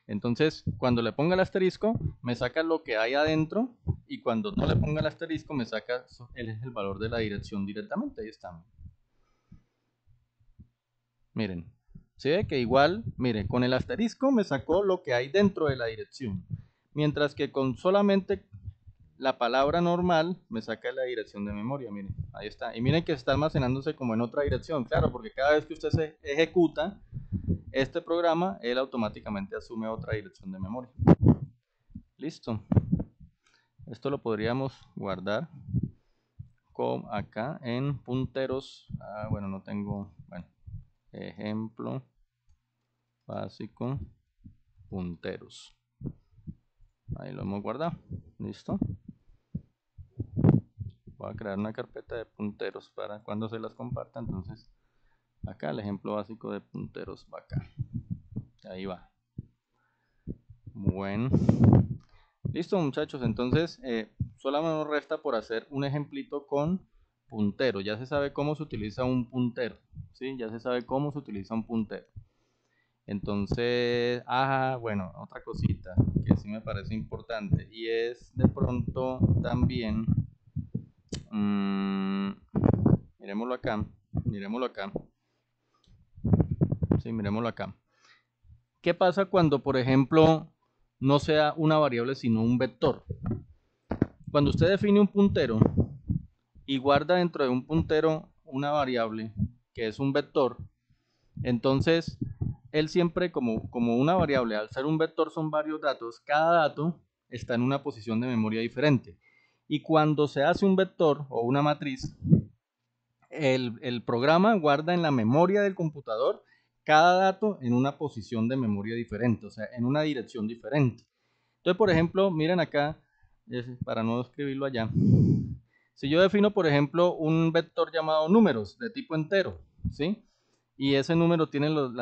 Entonces, cuando le ponga el asterisco, me saca lo que hay adentro, y cuando no le ponga el asterisco, me saca el valor de la dirección directamente. Ahí está. Miren, se ve que igual, miren, con el asterisco me sacó lo que hay dentro de la dirección, mientras que con solamente la palabra normal me saca la dirección de memoria. Miren, ahí está. Y miren que está almacenándose como en otra dirección, claro, porque cada vez que usted se ejecuta este programa, él automáticamente asume otra dirección de memoria. Listo. Esto lo podríamos guardar como acá en punteros. Bueno, no tengo, bueno, ejemplo básico, punteros. Ahí lo hemos guardado. Listo. voy a crear una carpeta de punteros para cuando se las comparta. Entonces acá el ejemplo básico de punteros va acá. Ahí va. Bueno, listo muchachos, entonces solamente nos resta por hacer un ejemplito con puntero. Ya se sabe cómo se utiliza un puntero, ¿sí? Ya se sabe cómo se utiliza un puntero. Entonces, bueno, otra cosita que sí me parece importante y es de pronto también, miremoslo acá, sí, miremoslo acá. ¿Qué pasa cuando, por ejemplo, no sea una variable sino un vector? Cuando usted define un puntero y guarda dentro de un puntero una variable que es un vector, entonces él siempre como una variable, al ser un vector son varios datos, cada dato está en una posición de memoria diferente. Y cuando se hace un vector o una matriz, el programa guarda en la memoria del computador cada dato en una posición de memoria diferente, o sea, en una dirección diferente. Entonces, por ejemplo, miren acá, para no escribirlo allá. Si yo defino, por ejemplo, un vector llamado números de tipo entero, ¿sí? Y ese número tiene los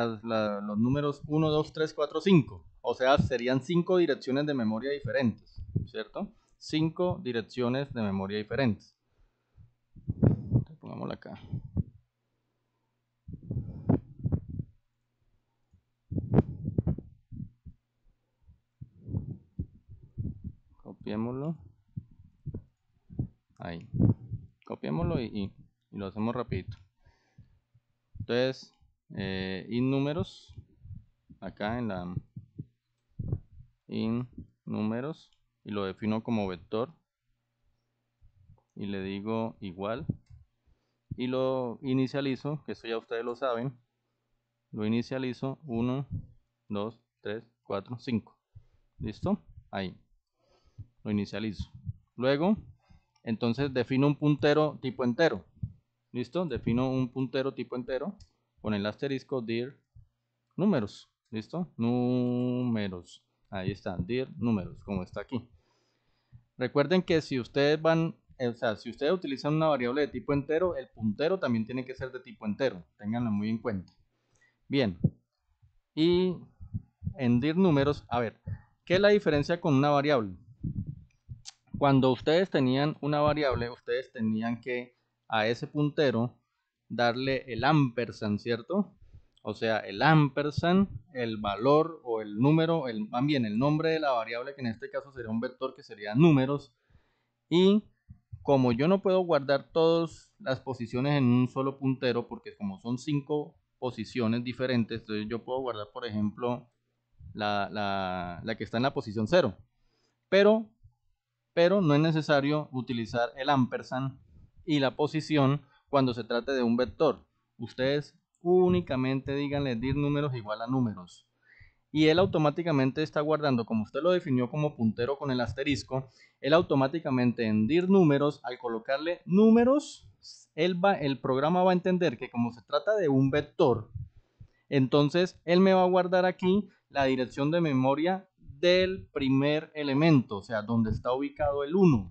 números 1, 2, 3, 4, 5. O sea, serían 5 direcciones de memoria diferentes, ¿cierto? 5 direcciones de memoria diferentes. Entonces, pongámosla acá. Copiémoslo. Ahí. Copiémoslo y lo hacemos rapidito. Entonces, in números, acá en la in números, y lo defino como vector, y le digo igual, y lo inicializo, que eso ya ustedes lo saben, lo inicializo 1, 2, 3, 4, 5. ¿Listo? Ahí, lo inicializo. Luego, entonces defino un puntero tipo entero. ¿Listo? Defino un puntero tipo entero con el asterisco dir números. ¿Listo? Números. Ahí está, dir números, como está aquí. Recuerden que si ustedes si ustedes utilizan una variable de tipo entero, el puntero también tiene que ser de tipo entero. Ténganlo muy en cuenta. Bien. Y en dir números, a ver, ¿qué es la diferencia con una variable? Cuando ustedes tenían una variable, ustedes tenían que a ese puntero darle el ampersand, ¿cierto? O sea, el ampersand, el valor o el número, también el nombre de la variable, que en este caso sería un vector que sería números. Y como yo no puedo guardar todas las posiciones en un solo puntero, porque como son 5 posiciones diferentes, entonces yo puedo guardar, por ejemplo, la que está en la posición 0. Pero no es necesario utilizar el ampersand y la posición cuando se trate de un vector. Ustedes únicamente díganle dir números igual a números. Y él automáticamente está guardando, como usted lo definió como puntero con el asterisco, él automáticamente en dir números, al colocarle números, el programa va a entender que como se trata de un vector, entonces él me va a guardar aquí la dirección de memoria del primer elemento, o sea, donde está ubicado el 1.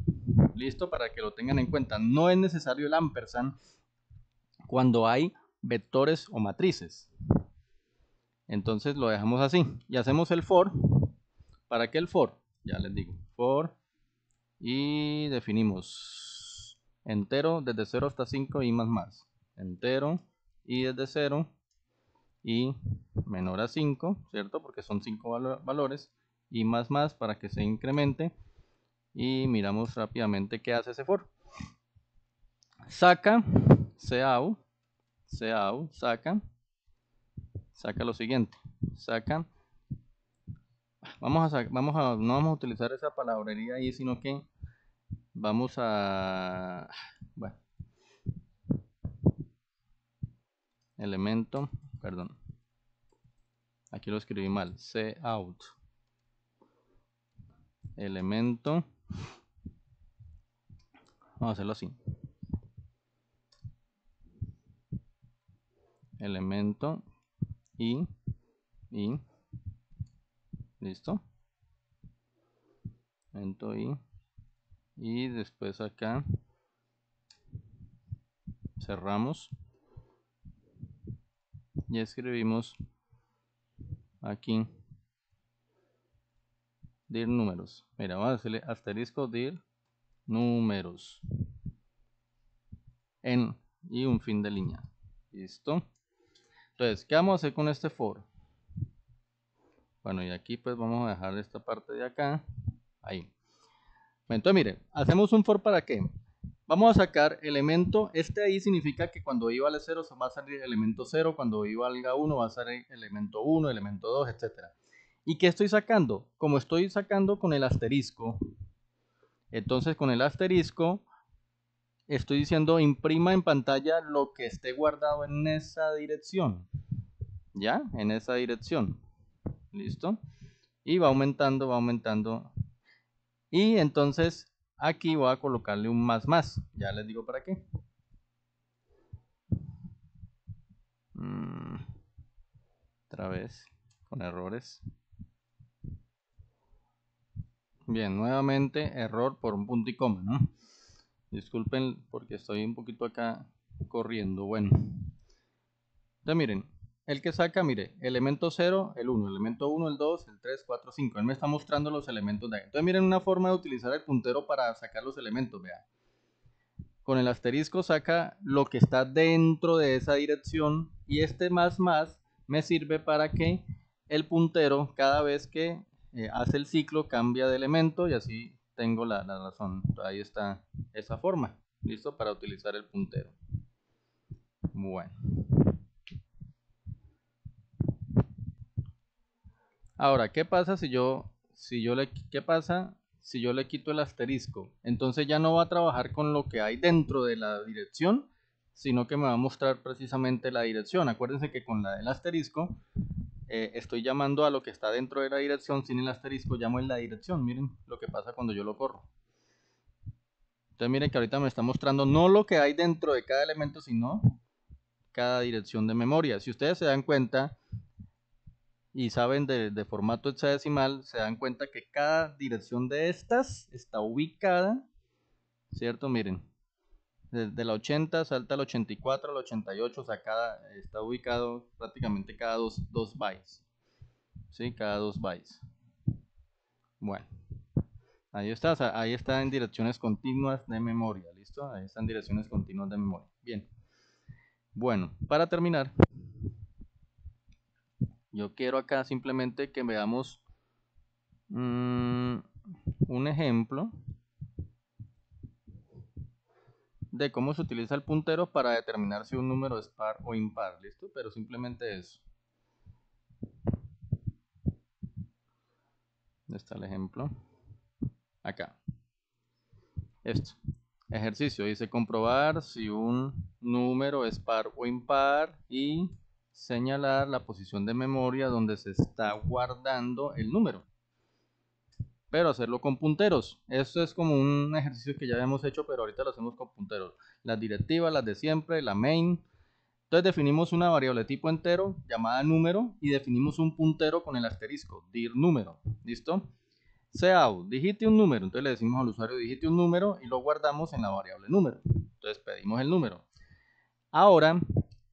Listo, para que lo tengan en cuenta. No es necesario el ampersand cuando hay vectores o matrices. Entonces lo dejamos así y hacemos el for. ¿Para qué el for? Ya les digo, for, y definimos entero desde 0 hasta 5 y más. Entero y desde 0 y menor a 5, ¿cierto? Porque son 5 valores, y más para que se incremente. Y miramos rápidamente qué hace ese for. Saca, cout, saca lo siguiente. Saca, no vamos a utilizar esa palabrería ahí, sino que vamos a, bueno, elemento, perdón, aquí lo escribí mal, cout, elemento, vamos a hacerlo así, elemento y listo, elemento y después acá cerramos y escribimos aquí dir números. Mira, vamos a hacerle asterisco dir números y un fin de línea. Listo. Entonces, ¿qué vamos a hacer con este for? Bueno, y aquí pues vamos a dejar esta parte de acá. Ahí. Entonces, mire, hacemos un for para qué. Vamos a sacar elemento, ahí significa que cuando i vale 0 va a salir elemento 0, cuando i valga 1 va a salir elemento 1, elemento 2, etc. ¿Y qué estoy sacando? Como estoy sacando con el asterisco, entonces con el asterisco estoy diciendo imprima en pantalla lo que esté guardado en esa dirección. ¿Ya? En esa dirección. ¿Listo? Y va aumentando, va aumentando. Y entonces aquí voy a colocarle un más más. Ya les digo para qué. Otra vez con errores. Bien, nuevamente error por un punto y coma, ¿no? Disculpen porque estoy un poquito acá corriendo. Bueno. Entonces miren, el que saca, mire, elemento 0, el 1, elemento 1, el 2, el 3, 4, 5. Él me está mostrando los elementos de ahí. Entonces miren una forma de utilizar el puntero para sacar los elementos, vean. Con el asterisco saca lo que está dentro de esa dirección y este más me sirve para que el puntero cada vez que hace el ciclo cambia de elemento y así tengo la razón. Ahí está esa forma. Listo para utilizar el puntero. Bueno. Ahora, ¿qué pasa si yo le quito el asterisco? Entonces ya no va a trabajar con lo que hay dentro de la dirección, sino que me va a mostrar precisamente la dirección. Acuérdense que con el asterisco estoy llamando a lo que está dentro de la dirección. Sin el asterisco llamo en la dirección. Miren lo que pasa cuando yo lo corro. Entonces miren que ahorita me está mostrando no lo que hay dentro de cada elemento, sino cada dirección de memoria. Si ustedes se dan cuenta y saben de formato hexadecimal, se dan cuenta que cada dirección de estas está ubicada, ¿cierto? Miren, desde la 80 salta al 84, al 88, o sea, está ubicado prácticamente cada 2 bytes, ¿sí? Cada 2 bytes. Bueno, ahí está, o sea, ahí está en direcciones continuas de memoria, ¿listo? Ahí están direcciones continuas de memoria. Bien. Bueno, para terminar, yo quiero acá simplemente que veamos un ejemplo de cómo se utiliza el puntero para determinar si un número es par o impar, ¿listo? Pero simplemente eso. ¿Dónde está el ejemplo? Acá. Esto. Ejercicio. Dice comprobar si un número es par o impar y señalar la posición de memoria donde se está guardando el número. Pero hacerlo con punteros. Esto es como un ejercicio que ya habíamos hecho, pero ahorita lo hacemos con punteros. Las directivas, las de siempre, la main. Entonces definimos una variable tipo entero llamada número y definimos un puntero con el asterisco, dir número. ¿Listo? Cout, digite un número. Entonces le decimos al usuario digite un número y lo guardamos en la variable número. Entonces pedimos el número. Ahora,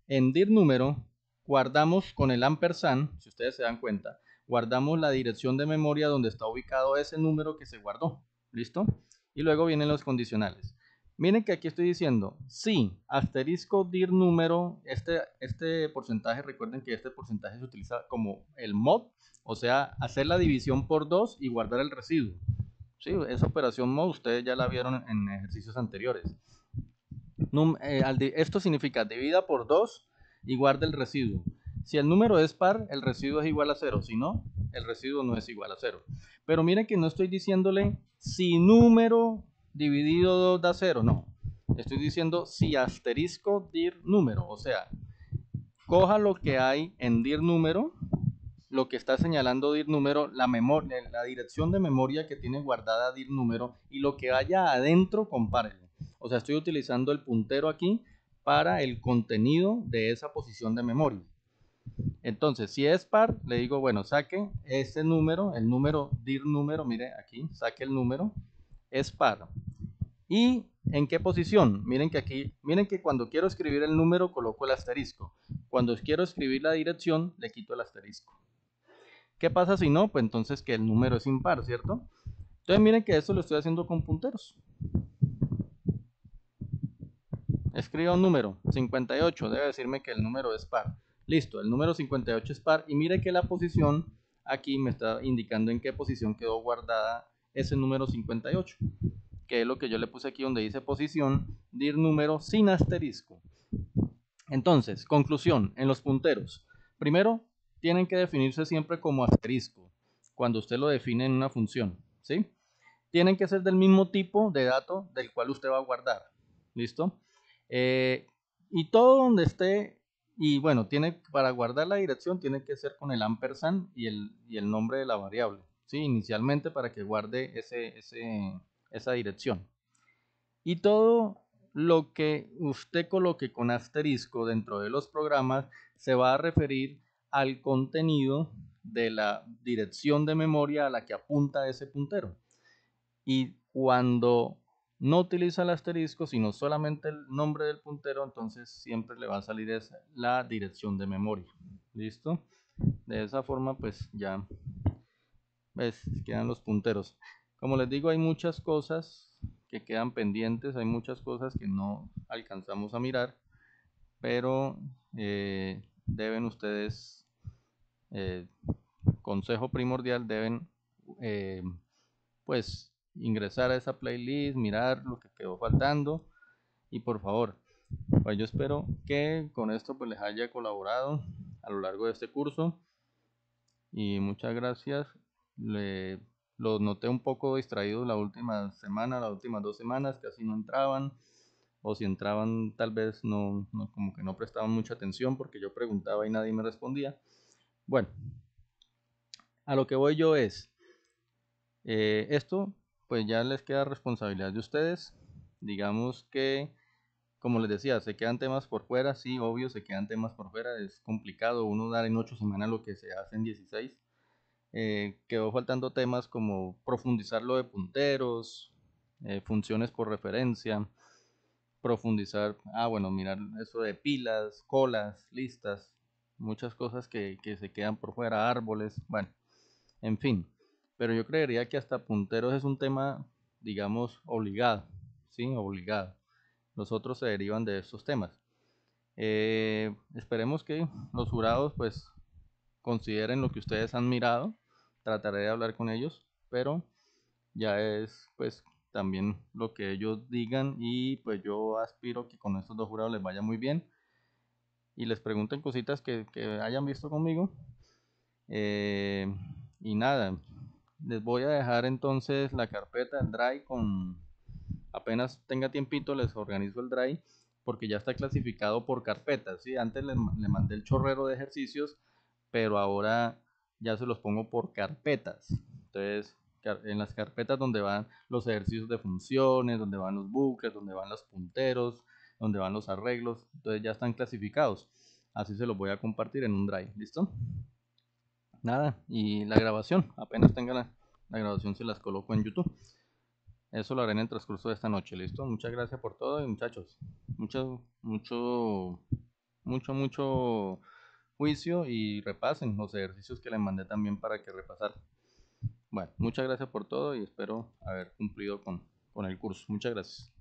en dir número, guardamos con el ampersand, si ustedes se dan cuenta, guardamos la dirección de memoria donde está ubicado ese número que se guardó. ¿Listo? Y luego vienen los condicionales. Miren que aquí estoy diciendo, si asterisco dir número, este porcentaje, recuerden que este porcentaje se utiliza como el mod, o sea, hacer la división por 2 y guardar el residuo. Sí, esa operación mod ustedes ya la vieron en ejercicios anteriores. Esto significa divida por 2 y guarda el residuo. Si el número es par, el residuo es igual a 0. Si no, el residuo no es igual a 0. Pero miren que no estoy diciéndole si número dividido 2 da 0. No. Estoy diciendo si asterisco dir número. O sea, coja lo que hay en dir número, lo que está señalando dir número, la dirección de memoria que tiene guardada dir número y lo que haya adentro, compárelo. O sea, estoy utilizando el puntero aquí para el contenido de esa posición de memoria. Entonces, si es par, le digo, bueno, saque ese número, el número dir número, mire aquí, saque el número, es par. Y ¿En qué posición? Miren que aquí, miren que cuando quiero escribir el número coloco el asterisco. Cuando quiero escribir la dirección le quito el asterisco. ¿Qué pasa si no? Pues entonces que el número es impar, ¿cierto? Entonces miren que esto lo estoy haciendo con punteros. Escriba un número, 58, debe decirme que el número es par. Listo, el número 58 es par y mire que la posición aquí me está indicando en qué posición quedó guardada ese número 58, que es lo que yo le puse aquí donde dice posición, dir número sin asterisco. Entonces, conclusión, en los punteros. Primero, tienen que definirse siempre como asterisco, cuando usted lo define en una función, ¿sí? Tienen que ser del mismo tipo de dato del cual usted va a guardar. ¿Listo? Y todo donde esté, y bueno, para guardar la dirección tiene que ser con el ampersand y el nombre de la variable, ¿sí? Inicialmente para que guarde esa dirección. Y todo lo que usted coloque con asterisco dentro de los programas se va a referir al contenido de la dirección de memoria a la que apunta ese puntero. Y cuando no utiliza el asterisco, sino solamente el nombre del puntero, entonces siempre le va a salir la dirección de memoria. ¿Listo? De esa forma, pues ya quedan los punteros. Como les digo, hay muchas cosas que quedan pendientes, hay muchas cosas que no alcanzamos a mirar, pero deben ustedes, eh, consejo primordial, deben pues ingresar a esa playlist, mirar lo que quedó faltando y por favor, pues yo espero que con esto pues les haya colaborado a lo largo de este curso y muchas gracias. Los noté un poco distraídos la última semana, las últimas 2 semanas, casi no entraban, o si entraban tal vez como que no prestaban mucha atención porque yo preguntaba y nadie me respondía. Bueno, a lo que voy yo es, esto pues ya les queda responsabilidad de ustedes. Digamos que, como les decía, se quedan temas por fuera, sí, obvio, se quedan temas por fuera, es complicado uno dar en 8 semanas lo que se hace en 16. Quedó faltando temas como profundizar lo de punteros, funciones por referencia, profundizar, bueno, mirar eso de pilas, colas, listas, muchas cosas que se quedan por fuera, árboles, bueno, en fin. Pero yo creería que hasta punteros es un tema, digamos, obligado, ¿sí? Obligado. Los otros se derivan de estos temas. Esperemos que los jurados pues consideren lo que ustedes han mirado. Trataré de hablar con ellos, pero ya es pues también lo que ellos digan y pues yo aspiro que con estos dos jurados les vaya muy bien y les pregunten cositas que hayan visto conmigo. Y nada, les voy a dejar entonces la carpeta, el drive, apenas tenga tiempito les organizo el drive porque ya está clasificado por carpetas, ¿sí? Antes le mandé el chorrero de ejercicios, pero ahora ya se los pongo por carpetas. Entonces, en las carpetas donde van los ejercicios de funciones, donde van los bucles, donde van los punteros, donde van los arreglos, entonces ya están clasificados. Así se los voy a compartir en un drive, ¿listo? Nada, y la grabación, apenas tenga la grabación se las coloco en YouTube. Eso lo haré en el transcurso de esta noche, ¿listo? Muchas gracias por todo y muchachos, mucho juicio y repasen los ejercicios que les mandé también para que repasar. Bueno, muchas gracias por todo y espero haber cumplido con el curso. Muchas gracias.